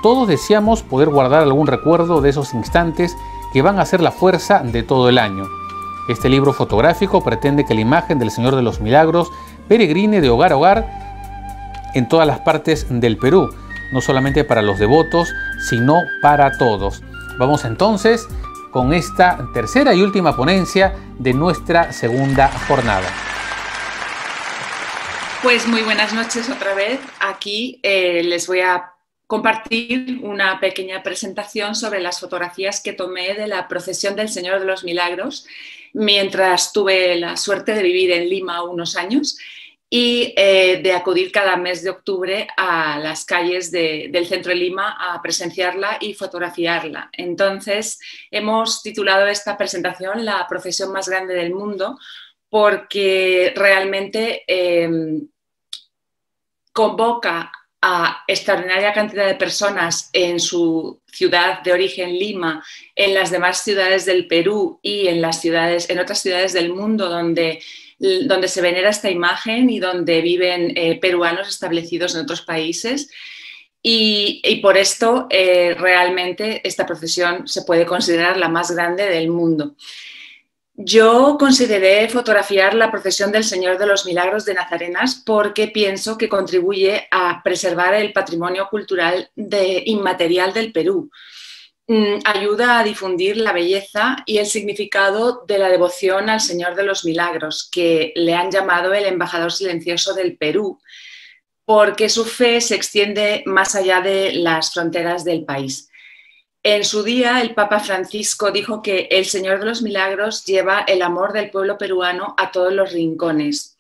todos deseamos poder guardar algún recuerdo de esos instantes que van a ser la fuerza de todo el año. Este libro fotográfico pretende que la imagen del Señor de los Milagros peregrine de hogar a hogar en todas las partes del Perú, no solamente para los devotos, sino para todos. Vamos entonces con esta tercera y última ponencia de nuestra segunda jornada. Pues muy buenas noches otra vez. Aquí les voy a compartir una pequeña presentación sobre las fotografías que tomé de la procesión del Señor de los Milagros mientras tuve la suerte de vivir en Lima unos años y de acudir cada mes de octubre a las calles del centro de Lima a presenciarla y fotografiarla. Entonces hemos titulado esta presentación La procesión más grande del mundo, porque realmente convoca a extraordinaria cantidad de personas en su ciudad de origen, Lima, en las demás ciudades del Perú y en otras ciudades del mundo donde se venera esta imagen y donde viven peruanos establecidos en otros países. Y por esto realmente esta procesión se puede considerar la más grande del mundo. Yo consideré fotografiar la procesión del Señor de los Milagros de Nazarenas porque pienso que contribuye a preservar el patrimonio cultural inmaterial del Perú. Ayuda a difundir la belleza y el significado de la devoción al Señor de los Milagros, que le han llamado el embajador silencioso del Perú, porque su fe se extiende más allá de las fronteras del país. En su día, el Papa Francisco dijo que el Señor de los Milagros lleva el amor del pueblo peruano a todos los rincones.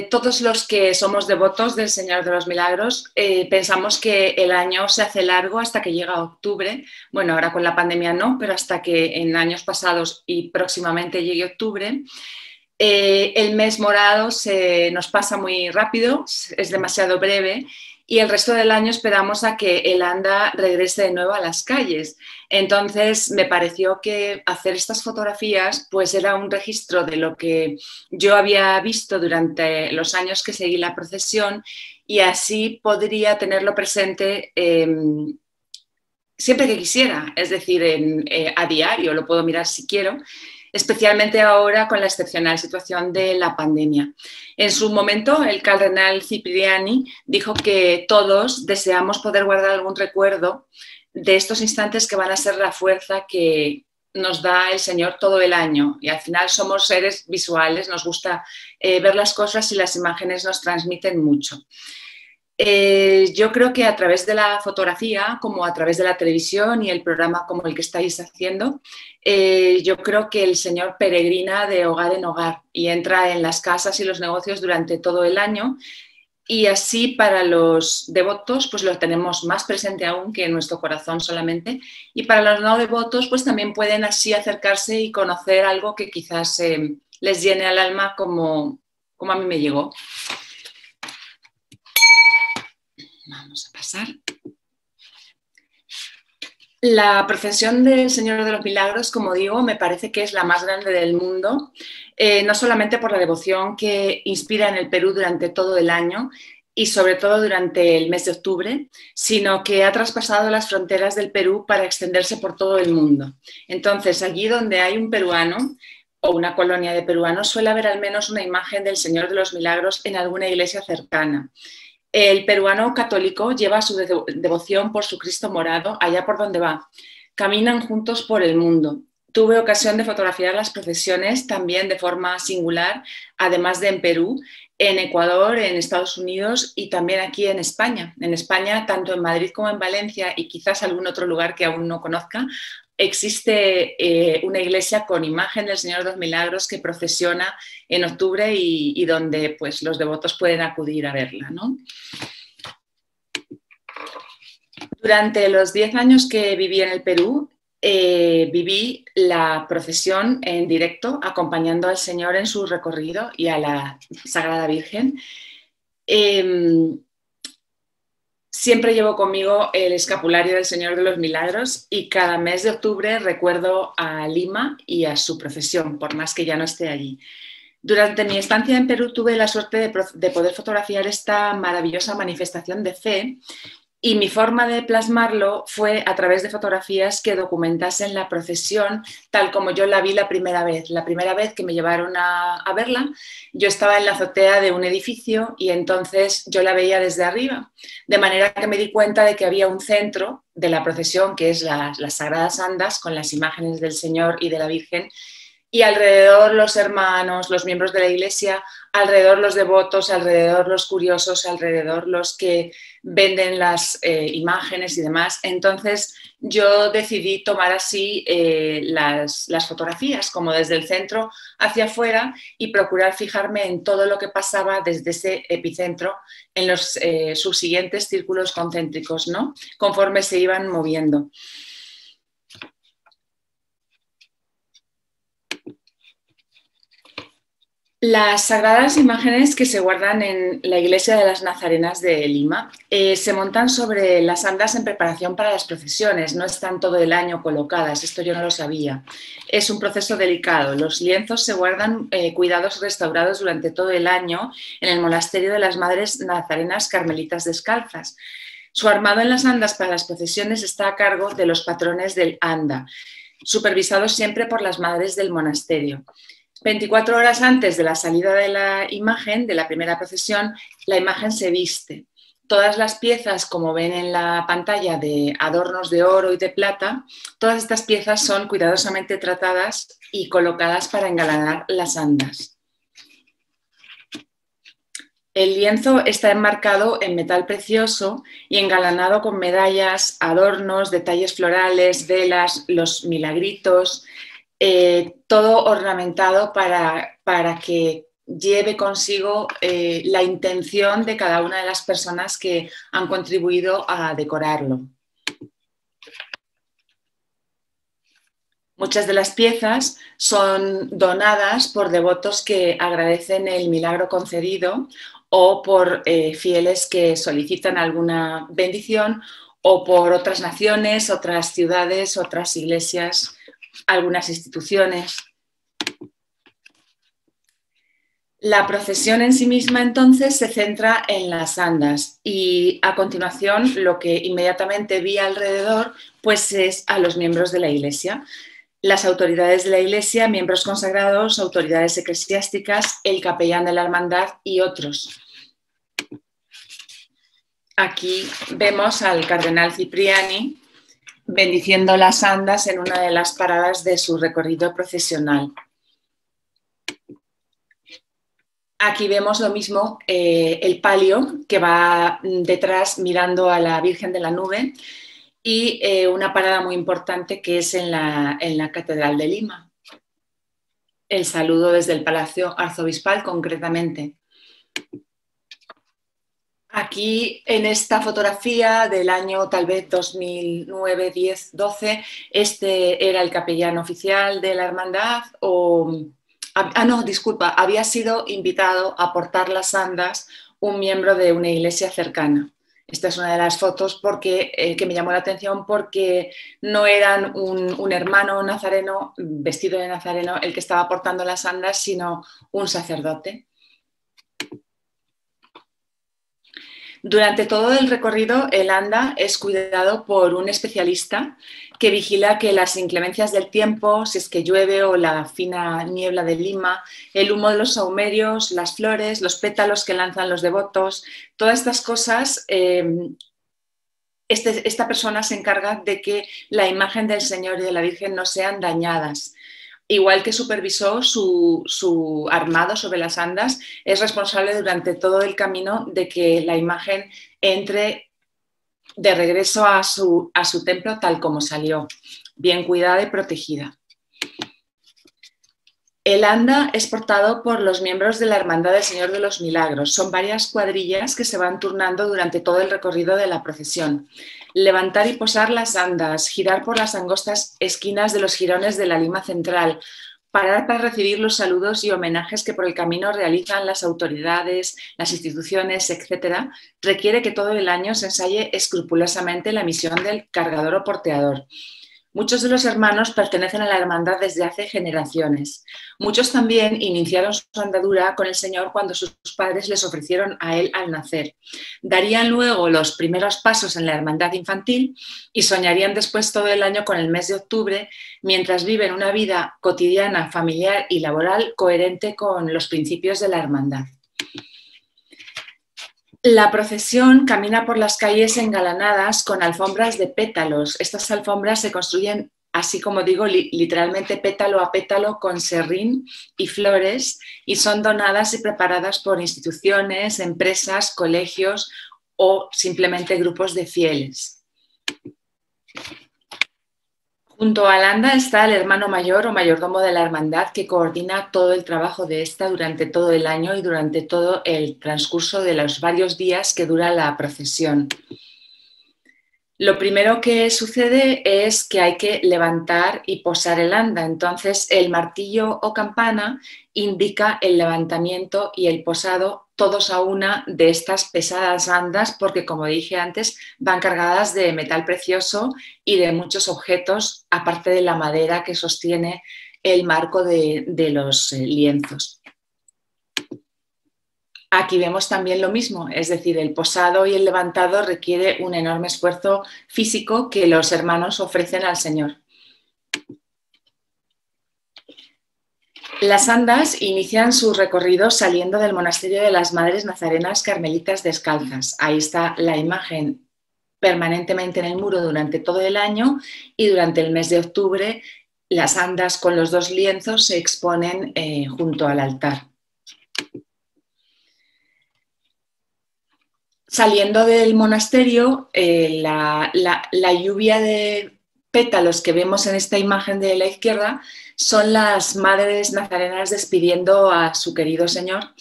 Todos los que somos devotos del Señor de los Milagros pensamos que el año se hace largo hasta que llega octubre. Bueno, ahora con la pandemia no, pero hasta que en años pasados y próximamente llegue octubre. El mes morado se nos pasa muy rápido, es demasiado breve. Y el resto del año esperamos a que el anda regrese de nuevo a las calles. Entonces me pareció que hacer estas fotografías pues era un registro de lo que yo había visto durante los años que seguí la procesión y así podría tenerlo presente siempre que quisiera, es decir, a diario, lo puedo mirar si quiero, especialmente ahora con la excepcional situación de la pandemia. En su momento, el cardenal Cipriani dijo que todos deseamos poder guardar algún recuerdo de estos instantes que van a ser la fuerza que nos da el Señor todo el año. Y al final somos seres visuales, nos gusta ver las cosas y las imágenes nos transmiten mucho. Yo creo que a través de la fotografía, como a través de la televisión y el programa como el que estáis haciendo, yo creo que el Señor peregrina de hogar en hogar y entra en las casas y los negocios durante todo el año y así para los devotos pues lo tenemos más presente aún que en nuestro corazón solamente y para los no devotos pues también pueden así acercarse y conocer algo que quizás les llene al alma como a mí me llegó. Vamos a pasar. La procesión del Señor de los Milagros, como digo, me parece que es la más grande del mundo, no solamente por la devoción que inspira en el Perú durante todo el año y sobre todo durante el mes de octubre, sino que ha traspasado las fronteras del Perú para extenderse por todo el mundo. Entonces, allí donde hay un peruano o una colonia de peruanos, suele haber al menos una imagen del Señor de los Milagros en alguna iglesia cercana. El peruano católico lleva su devoción por su Cristo morado allá por donde va. Caminan juntos por el mundo. Tuve ocasión de fotografiar las procesiones también de forma singular, además de en Perú, en Ecuador, en Estados Unidos y también aquí en España. En España, tanto en Madrid como en Valencia y quizás algún otro lugar que aún no conozca, existe una iglesia con imagen del Señor de los Milagros que procesiona en octubre y donde pues, los devotos pueden acudir a verla, ¿no? Durante los 10 años que viví en el Perú, viví la procesión en directo, acompañando al Señor en su recorrido y a la Sagrada Virgen. Siempre llevo conmigo el escapulario del Señor de los Milagros y cada mes de octubre recuerdo a Lima y a su procesión, por más que ya no esté allí. Durante mi estancia en Perú tuve la suerte de poder fotografiar esta maravillosa manifestación de fe y mi forma de plasmarlo fue a través de fotografías que documentasen la procesión tal como yo la vi la primera vez. La primera vez que me llevaron a verla, yo estaba en la azotea de un edificio y entonces yo la veía desde arriba. De manera que me di cuenta de que había un centro de la procesión, que es las Sagradas Andas, con las imágenes del Señor y de la Virgen, y alrededor los hermanos, los miembros de la iglesia, alrededor los devotos, alrededor los curiosos, alrededor los que venden las imágenes y demás. Entonces yo decidí tomar así las fotografías, como desde el centro hacia afuera, y procurar fijarme en todo lo que pasaba desde ese epicentro en los subsiguientes círculos concéntricos, ¿no? Conforme se iban moviendo. Las sagradas imágenes que se guardan en la iglesia de las Nazarenas de Lima se montan sobre las andas en preparación para las procesiones, no están todo el año colocadas, esto yo no lo sabía. Es un proceso delicado, los lienzos se guardan cuidados restaurados durante todo el año en el monasterio de las Madres Nazarenas Carmelitas Descalzas. Su armado en las andas para las procesiones está a cargo de los patrones del anda, supervisados siempre por las madres del monasterio. 24 horas antes de la salida de la imagen, de la primera procesión, la imagen se viste. Todas las piezas, como ven en la pantalla, de adornos de oro y de plata, todas estas piezas son cuidadosamente tratadas y colocadas para engalanar las andas. El lienzo está enmarcado en metal precioso y engalanado con medallas, adornos, detalles florales, velas, los milagritos, todo ornamentado para que lleve consigo la intención de cada una de las personas que han contribuido a decorarlo. Muchas de las piezas son donadas por devotos que agradecen el milagro concedido o por fieles que solicitan alguna bendición o por otras naciones, otras ciudades, otras iglesias, algunas instituciones. La procesión en sí misma entonces se centra en las andas y a continuación lo que inmediatamente vi alrededor pues es a los miembros de la iglesia, las autoridades de la iglesia, miembros consagrados, autoridades eclesiásticas, el capellán de la hermandad y otros. Aquí vemos al cardenal Cipriani bendiciendo las andas en una de las paradas de su recorrido procesional. Aquí vemos lo mismo, el palio que va detrás mirando a la Virgen de la Nube y una parada muy importante que es en la Catedral de Lima. El saludo desde el Palacio Arzobispal concretamente. Aquí en esta fotografía del año tal vez 2009, 10, 12, este era el capellán oficial de la hermandad no, disculpa, había sido invitado a portar las andas un miembro de una iglesia cercana. Esta es una de las fotos que me llamó la atención porque no eran un hermano nazareno vestido de nazareno el que estaba portando las andas, sino un sacerdote. Durante todo el recorrido, el anda es cuidado por un especialista que vigila que las inclemencias del tiempo, si es que llueve o la fina niebla de Lima, el humo de los sahumerios, las flores, los pétalos que lanzan los devotos, todas estas cosas, esta persona se encarga de que la imagen del Señor y de la Virgen no sean dañadas. Igual que supervisó su armado sobre las andas, es responsable durante todo el camino de que la imagen entre de regreso a su templo tal como salió, bien cuidada y protegida. El anda es portado por los miembros de la Hermandad del Señor de los Milagros. Son varias cuadrillas que se van turnando durante todo el recorrido de la procesión. Levantar y posar las andas, girar por las angostas esquinas de los jirones de la Lima Central, parar para recibir los saludos y homenajes que por el camino realizan las autoridades, las instituciones, etc., requiere que todo el año se ensaye escrupulosamente la misión del cargador o porteador. Muchos de los hermanos pertenecen a la hermandad desde hace generaciones. Muchos también iniciaron su andadura con el Señor cuando sus padres les ofrecieron a Él al nacer. Darían luego los primeros pasos en la hermandad infantil y soñarían después todo el año con el mes de octubre, mientras viven una vida cotidiana, familiar y laboral coherente con los principios de la hermandad. La procesión camina por las calles engalanadas con alfombras de pétalos. Estas alfombras se construyen, así como digo, literalmente pétalo a pétalo con serrín y flores y son donadas y preparadas por instituciones, empresas, colegios o simplemente grupos de fieles. Junto al anda está el hermano mayor o mayordomo de la hermandad que coordina todo el trabajo de esta durante todo el año y durante todo el transcurso de los varios días que dura la procesión. Lo primero que sucede es que hay que levantar y posar el anda. Entonces el martillo o campana indica el levantamiento y el posado todos a una de estas pesadas andas porque, como dije antes, van cargadas de metal precioso y de muchos objetos, aparte de la madera que sostiene el marco de los lienzos. Aquí vemos también lo mismo, es decir, el posado y el levantado requiere un enorme esfuerzo físico que los hermanos ofrecen al Señor. Las andas inician su recorrido saliendo del monasterio de las Madres Nazarenas Carmelitas Descalzas. Ahí está la imagen permanentemente en el muro durante todo el año y durante el mes de octubre las andas con los dos lienzos se exponen junto al altar. Saliendo del monasterio, la lluvia de pétalos que vemos en esta imagen de la izquierda son las madres nazarenas despidiendo a su querido Señor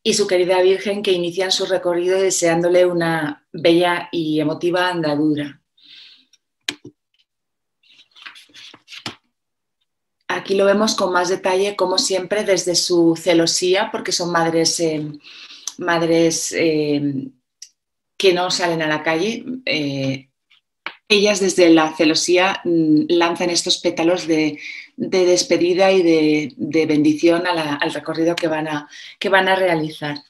y su querida Virgen que inician su recorrido deseándole una bella y emotiva andadura. Aquí lo vemos con más detalle, como siempre, desde su celosía, porque son madres que no salen a la calle. Ellas desde la celosía lanzan estos pétalos de despedida y de bendición al recorrido que van a realizar.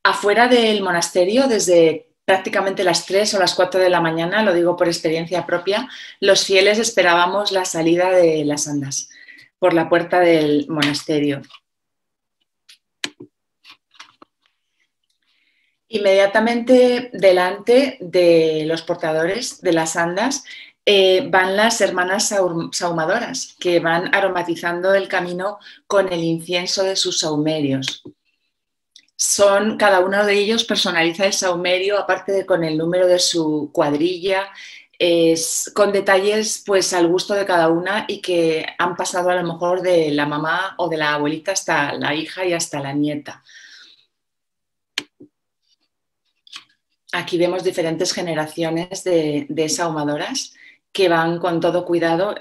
Afuera del monasterio, desde prácticamente las 3 o las 4 de la mañana, lo digo por experiencia propia, los fieles esperábamos la salida de las andas por la puerta del monasterio. Inmediatamente delante de los portadores de las andas van las hermanas sahumadoras que van aromatizando el camino con el incienso de sus sahumerios. Cada uno de ellos personaliza el sahumerio, aparte de con el número de su cuadrilla, con detalles pues al gusto de cada una y que han pasado a lo mejor de la mamá o de la abuelita hasta la hija y hasta la nieta. Aquí vemos diferentes generaciones de sahumadoras que van con todo cuidado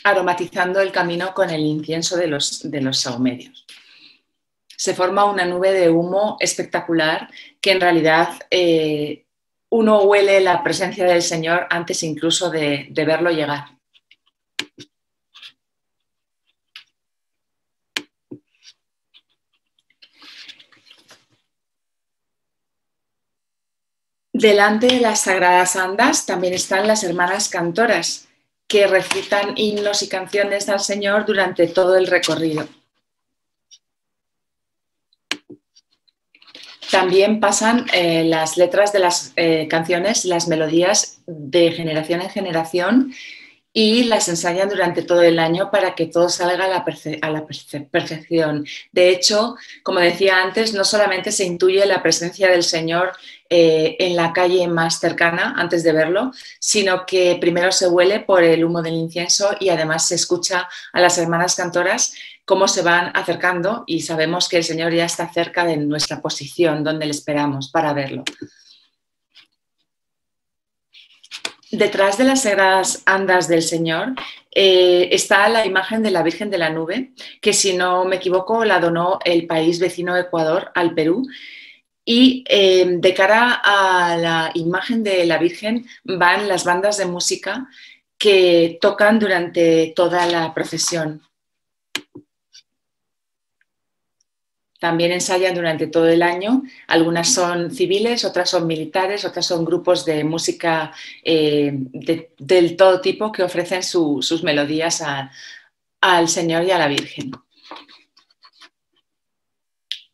aromatizando el camino con el incienso de los sahumerios. se forma una nube de humo espectacular que en realidad uno huele la presencia del Señor antes incluso de verlo llegar. Delante de las sagradas andas también están las hermanas cantoras, que recitan himnos y canciones al Señor durante todo el recorrido. También pasan las letras de las canciones, las melodías de generación en generación y las ensayan durante todo el año para que todo salga a la perfección. De hecho, como decía antes, no solamente se intuye la presencia del Señor en la calle más cercana antes de verlo, sino que primero se huele por el humo del incienso y además se escucha a las hermanas cantoras cómo se van acercando y sabemos que el Señor ya está cerca de nuestra posición, donde le esperamos para verlo. Detrás de las sagradas andas del Señor está la imagen de la Virgen de la Nube, que si no me equivoco la donó el país vecino Ecuador al Perú. Y de cara a la imagen de la Virgen van las bandas de música que tocan durante toda la procesión. También ensayan durante todo el año, algunas son civiles, otras son militares, otras son grupos de música del todo tipo que ofrecen sus melodías al Señor y a la Virgen.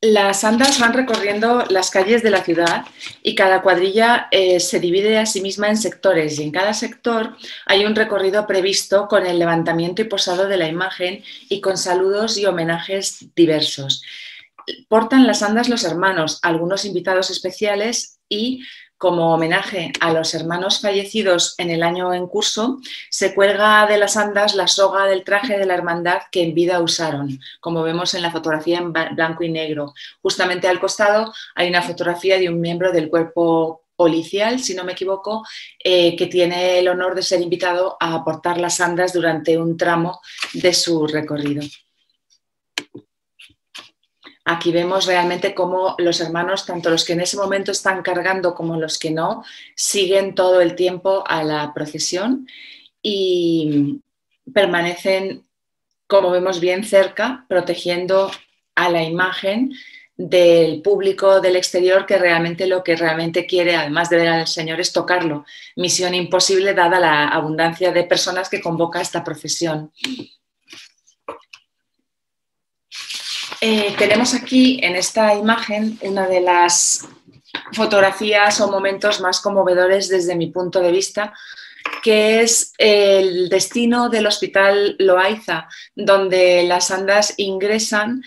Las andas van recorriendo las calles de la ciudad y cada cuadrilla se divide a sí misma en sectores y en cada sector hay un recorrido previsto con el levantamiento y posado de la imagen y con saludos y homenajes diversos. Portan las andas los hermanos, algunos invitados especiales y, como homenaje a los hermanos fallecidos en el año en curso, se cuelga de las andas la soga del traje de la hermandad que en vida usaron, como vemos en la fotografía en blanco y negro. Justamente al costado hay una fotografía de un miembro del cuerpo policial, si no me equivoco, que tiene el honor de ser invitado a portar las andas durante un tramo de su recorrido. Aquí vemos realmente cómo los hermanos, tanto los que en ese momento están cargando como los que no, siguen todo el tiempo a la procesión y permanecen, como vemos, bien cerca, protegiendo a la imagen del público del exterior que realmente lo que realmente quiere, además de ver al Señor, es tocarlo. Misión imposible dada la abundancia de personas que convoca esta procesión. Tenemos aquí en esta imagen una de las fotografías o momentos más conmovedores desde mi punto de vista, que es el destino del Hospital Loaiza, donde las andas ingresan,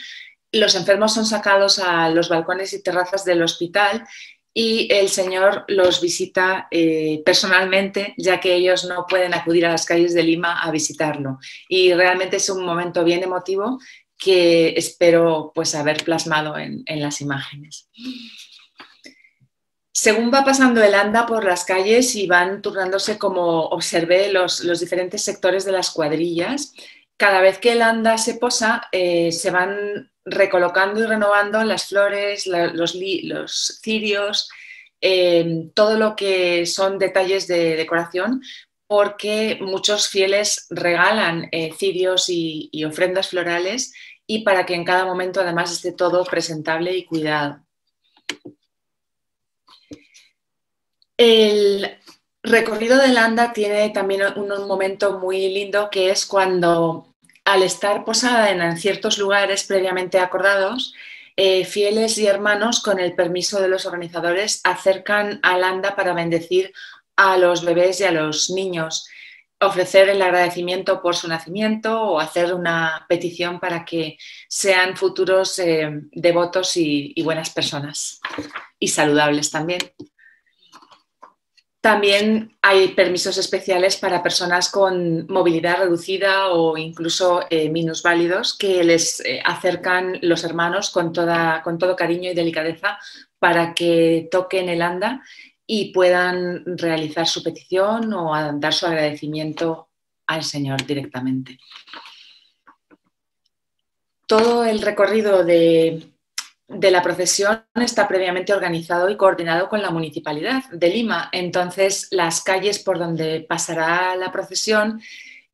los enfermos son sacados a los balcones y terrazas del hospital y el Señor los visita personalmente, ya que ellos no pueden acudir a las calles de Lima a visitarlo. Y realmente es un momento bien emotivo que espero pues haber plasmado en las imágenes. Según va pasando el anda por las calles y van turnándose, como observé, los diferentes sectores de las cuadrillas, cada vez que el anda se posa, se van recolocando y renovando las flores, los cirios, todo lo que son detalles de decoración, porque muchos fieles regalan cirios y ofrendas florales y para que en cada momento además esté todo presentable y cuidado. El recorrido del anda tiene también un momento muy lindo, que es cuando, al estar posada en ciertos lugares previamente acordados, fieles y hermanos, con el permiso de los organizadores, acercan al anda para bendecir a los bebés y a los niños, ofrecer el agradecimiento por su nacimiento o hacer una petición para que sean futuros devotos y buenas personas y saludables también. También hay permisos especiales para personas con movilidad reducida o incluso minusválidos, que les acercan los hermanos con todo cariño y delicadeza para que toquen el anda y puedan realizar su petición o dar su agradecimiento al Señor directamente. Todo el recorrido de de la procesión está previamente organizado y coordinado con la Municipalidad de Lima. Entonces, las calles por donde pasará la procesión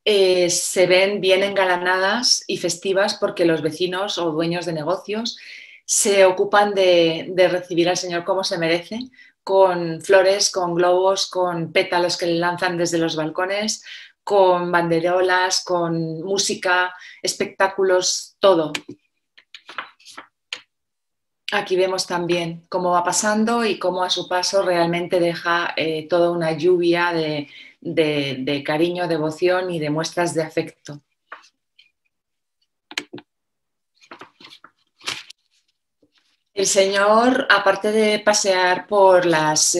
se ven bien engalanadas y festivas porque los vecinos o dueños de negocios se ocupan de recibir al Señor como se merece, con flores, con globos, con pétalos que le lanzan desde los balcones, con banderolas, con música, espectáculos, todo. Aquí vemos también cómo va pasando y cómo a su paso realmente deja toda una lluvia de cariño, devoción y de muestras de afecto. El Señor, aparte de pasear por las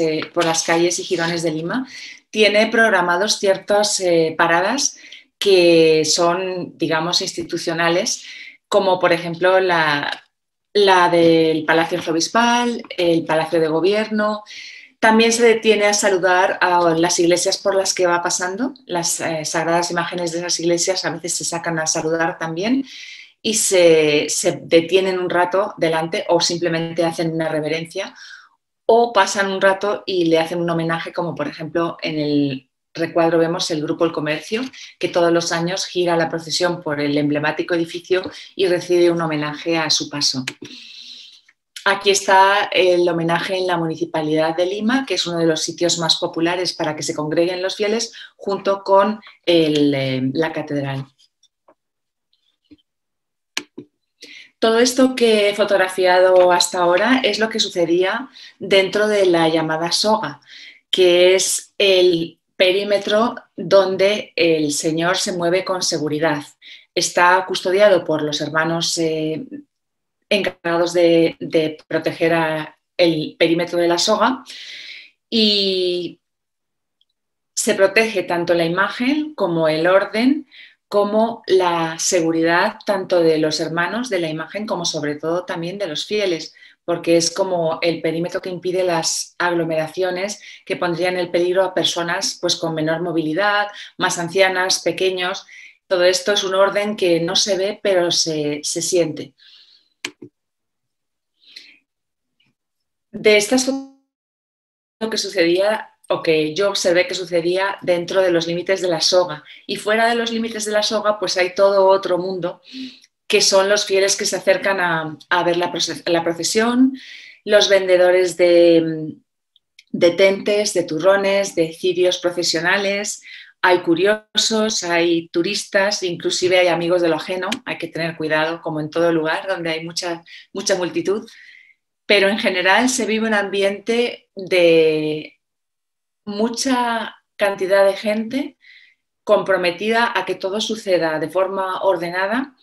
calles y jirones de Lima, tiene programados ciertas paradas que son, digamos, institucionales, como por ejemplo la del Palacio Arzobispal, el Palacio de Gobierno. También se detiene a saludar a las iglesias por las que va pasando. Las sagradas imágenes de esas iglesias a veces se sacan a saludar también y se detienen un rato delante o simplemente hacen una reverencia o pasan un rato y le hacen un homenaje, como por ejemplo en el recuadro vemos el Grupo El Comercio, que todos los años gira la procesión por el emblemático edificio y recibe un homenaje a su paso. Aquí está el homenaje en la Municipalidad de Lima, que es uno de los sitios más populares para que se congreguen los fieles, junto con la catedral. Todo esto que he fotografiado hasta ahora es lo que sucedía dentro de la llamada soga, que es el perímetro donde el Señor se mueve con seguridad. Está custodiado por los hermanos encargados de proteger el perímetro de la soga y se protege tanto la imagen como el orden, como la seguridad tanto de los hermanos de la imagen como sobre todo también de los fieles, porque es como el perímetro que impide las aglomeraciones que pondrían en peligro a personas pues, con menor movilidad, más ancianas, pequeños. Todo esto es un orden que no se ve pero se siente. De estas fotos lo que sucedía o que yo observé que sucedía dentro de los límites de la soga. Y fuera de los límites de la soga, pues hay todo otro mundo, que son los fieles que se acercan a ver la procesión, los vendedores de tentes, de turrones, de cirios procesionales. Hay curiosos, hay turistas, inclusive hay amigos de lo ajeno. Hay que tener cuidado, como en todo lugar donde hay mucha multitud. Pero en general se vive un ambiente de mucha cantidad de gente comprometida a que todo suceda de forma ordenada.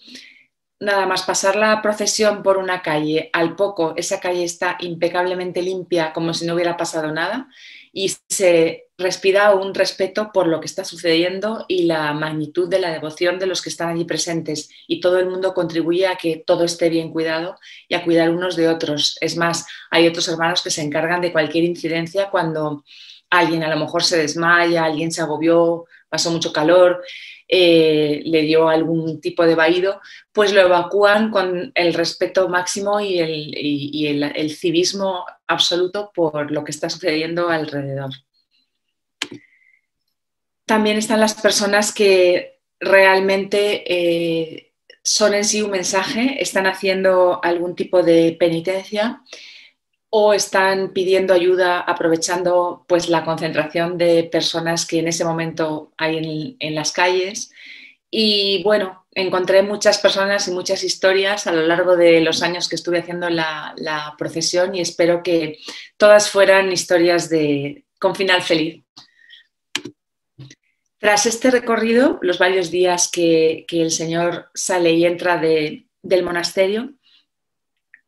Nada más pasar la procesión por una calle, al poco esa calle está impecablemente limpia como si no hubiera pasado nada y se respira un respeto por lo que está sucediendo y la magnitud de la devoción de los que están allí presentes, y todo el mundo contribuye a que todo esté bien cuidado y a cuidar unos de otros. Es más, hay otros hermanos que se encargan de cualquier incidencia cuando alguien a lo mejor se desmaya, alguien se agobió, pasó mucho calor, le dio algún tipo de vaído, pues lo evacúan con el respeto máximo y el civismo absoluto por lo que está sucediendo alrededor. También están las personas que realmente son en sí un mensaje, están haciendo algún tipo de penitencia o están pidiendo ayuda aprovechando pues, la concentración de personas que en ese momento hay en las calles. Y bueno, encontré muchas personas y muchas historias a lo largo de los años que estuve haciendo la procesión y espero que todas fueran historias con final feliz. Tras este recorrido, los varios días que el Señor sale y entra del monasterio,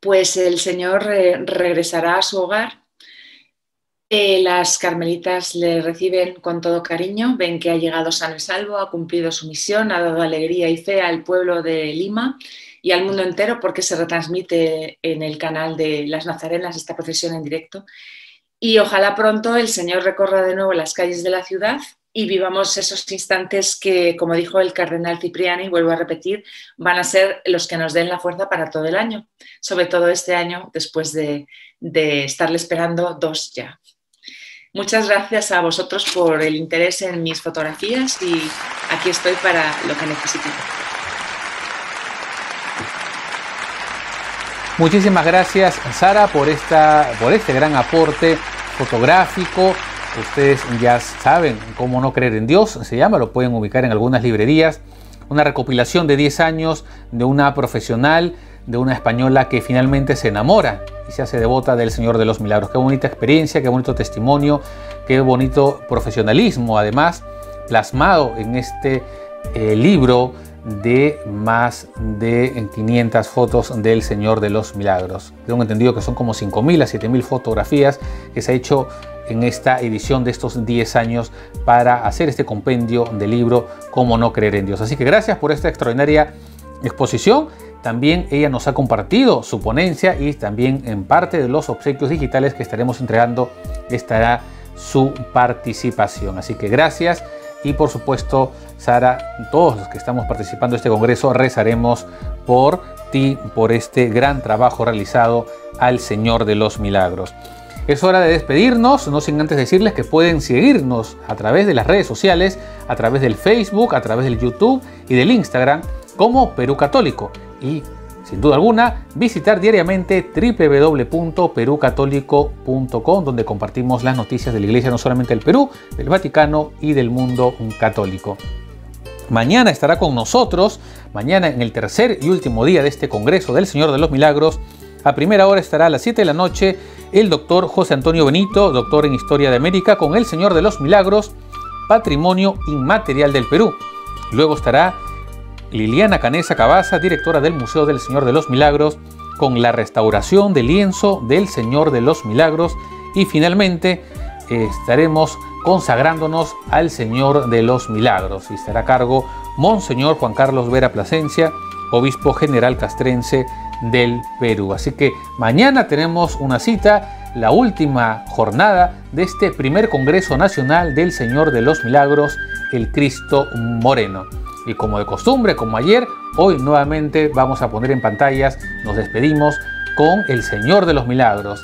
pues el Señor regresará a su hogar. Las carmelitas le reciben con todo cariño, ven que ha llegado sano y salvo, ha cumplido su misión, ha dado alegría y fe al pueblo de Lima y al mundo entero porque se retransmite en el canal de las Nazarenas esta procesión en directo. Y ojalá pronto el Señor recorra de nuevo las calles de la ciudad y vivamos esos instantes que, como dijo el cardenal Cipriani, vuelvo a repetir, van a ser los que nos den la fuerza para todo el año, sobre todo este año después de estarle esperando 2 ya. Muchas gracias a vosotros por el interés en mis fotografías y aquí estoy para lo que necesiten. Muchísimas gracias, Sara, por este gran aporte fotográfico. Ustedes ya saben Cómo no creer en Dios, se llama, lo pueden ubicar en algunas librerías. Una recopilación de 10 años de una profesional, de una española que finalmente se enamora y se hace devota del Señor de los Milagros. Qué bonita experiencia, qué bonito testimonio, qué bonito profesionalismo, además, plasmado en este libro de más de 500 fotos del Señor de los Milagros. Tengo entendido que son como 5.000 a 7.000 fotografías que se ha hecho en esta edición de estos 10 años para hacer este compendio del libro Cómo no creer en Dios. Así que gracias por esta extraordinaria exposición. También ella nos ha compartido su ponencia y también en parte de los obsequios digitales que estaremos entregando estará su participación. Así que gracias y por supuesto, Sara, todos los que estamos participando en este congreso rezaremos por ti, por este gran trabajo realizado al Señor de los Milagros. Es hora de despedirnos, no sin antes decirles que pueden seguirnos a través de las redes sociales, a través del Facebook, a través del YouTube y del Instagram como Perú Católico. Y, sin duda alguna, visitar diariamente www.perucatólico.com, donde compartimos las noticias de la Iglesia, no solamente del Perú, del Vaticano y del mundo católico. Mañana estará con nosotros, mañana en el tercer y último día de este Congreso del Señor de los Milagros, a primera hora estará a las 7 de la noche el doctor José Antonio Benito, doctor en Historia de América, con el Señor de los Milagros, Patrimonio Inmaterial del Perú. Luego estará Liliana Canesa Cabaza, directora del Museo del Señor de los Milagros, con la restauración del lienzo del Señor de los Milagros. Y finalmente estaremos consagrándonos al Señor de los Milagros y estará a cargo Monseñor Juan Carlos Vera Plasencia, obispo general castrense del Perú. Así que mañana tenemos una cita, la última jornada de este primer Congreso Nacional del Señor de los Milagros, el Cristo Moreno. Y como de costumbre, como ayer, hoy nuevamente vamos a poner en pantallas, nos despedimos con el Señor de los Milagros.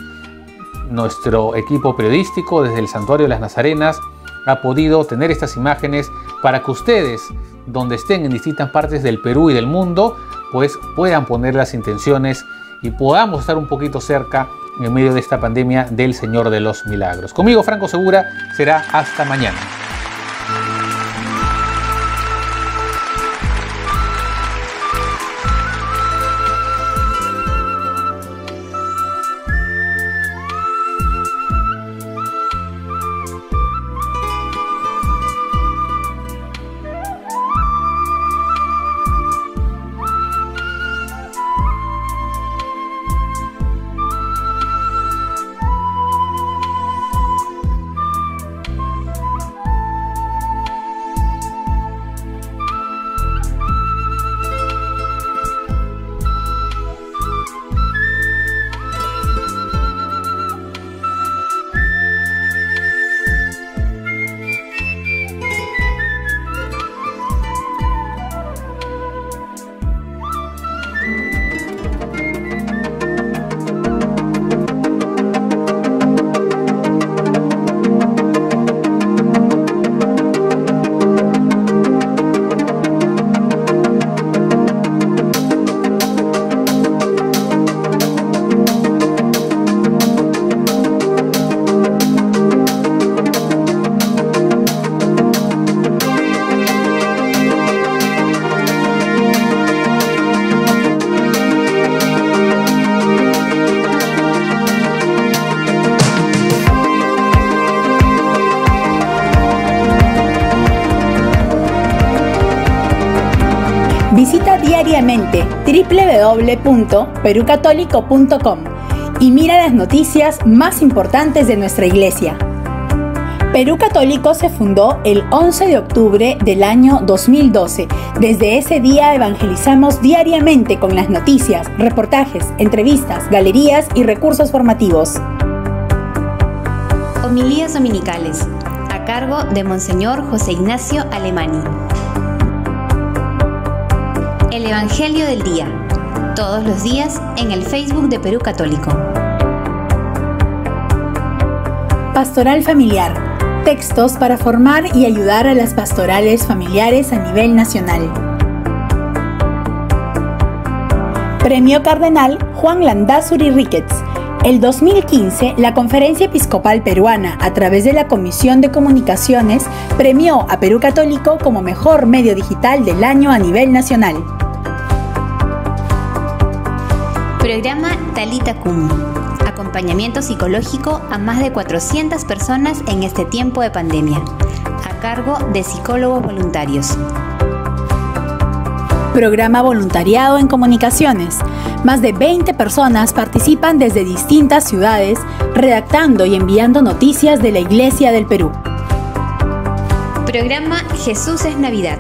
Nuestro equipo periodístico desde el Santuario de las Nazarenas ha podido tener estas imágenes para que ustedes, donde estén en distintas partes del Perú y del mundo, pues puedan poner las intenciones y podamos estar un poquito cerca en medio de esta pandemia del Señor de los Milagros. Conmigo, Franco Segura, será hasta mañana. Visita diariamente www.perucatólico.com y mira las noticias más importantes de nuestra iglesia. Perú Católico se fundó el 11 de octubre del año 2012. Desde ese día evangelizamos diariamente con las noticias, reportajes, entrevistas, galerías y recursos formativos. Homilías dominicales, a cargo de Monseñor José Ignacio Alemani. El Evangelio del Día, todos los días en el Facebook de Perú Católico. Pastoral familiar, textos para formar y ayudar a las pastorales familiares a nivel nacional. Premio Cardenal Juan Landázuri Ricketts. El 2015, la Conferencia Episcopal Peruana, a través de la Comisión de Comunicaciones, premió a Perú Católico como mejor medio digital del año a nivel nacional. Programa Talita Cum. Acompañamiento psicológico a más de 400 personas en este tiempo de pandemia, a cargo de psicólogos voluntarios. Programa Voluntariado en Comunicaciones. Más de 20 personas participan desde distintas ciudades, redactando y enviando noticias de la Iglesia del Perú. Programa Jesús es Navidad.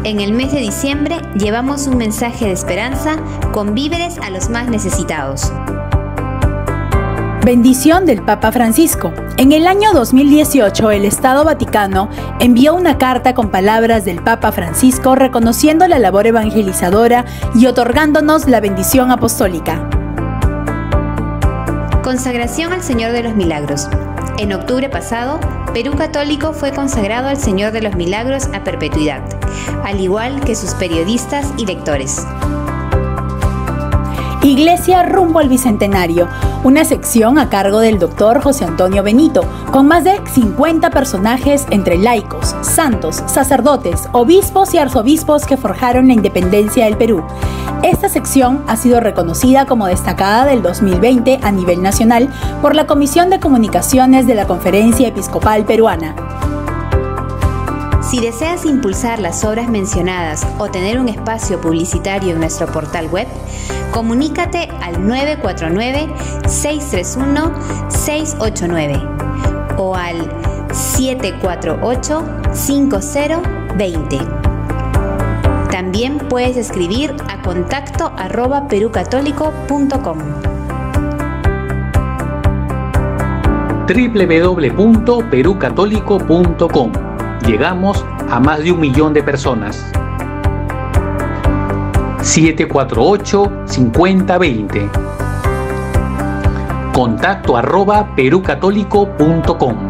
En el mes de diciembre llevamos un mensaje de esperanza con víveres a los más necesitados. Bendición del Papa Francisco. En el año 2018, el Estado Vaticano envió una carta con palabras del Papa Francisco reconociendo la labor evangelizadora y otorgándonos la bendición apostólica. Consagración al Señor de los Milagros. En octubre pasado, Perú Católico fue consagrado al Señor de los Milagros a perpetuidad, al igual que sus periodistas y lectores. Iglesia rumbo al Bicentenario, una sección a cargo del Dr. José Antonio Benito, con más de 50 personajes entre laicos, santos, sacerdotes, obispos y arzobispos que forjaron la independencia del Perú. Esta sección ha sido reconocida como destacada del 2020 a nivel nacional por la Comisión de Comunicaciones de la Conferencia Episcopal Peruana. Si deseas impulsar las obras mencionadas o tener un espacio publicitario en nuestro portal web, comunícate al 949-631-689 o al 748-5020. También puedes escribir a contacto@perucatólico.com. www.perucatólico.com. Llegamos a más de 1 millón de personas. 748-5020. Contacto @perucatólico.com.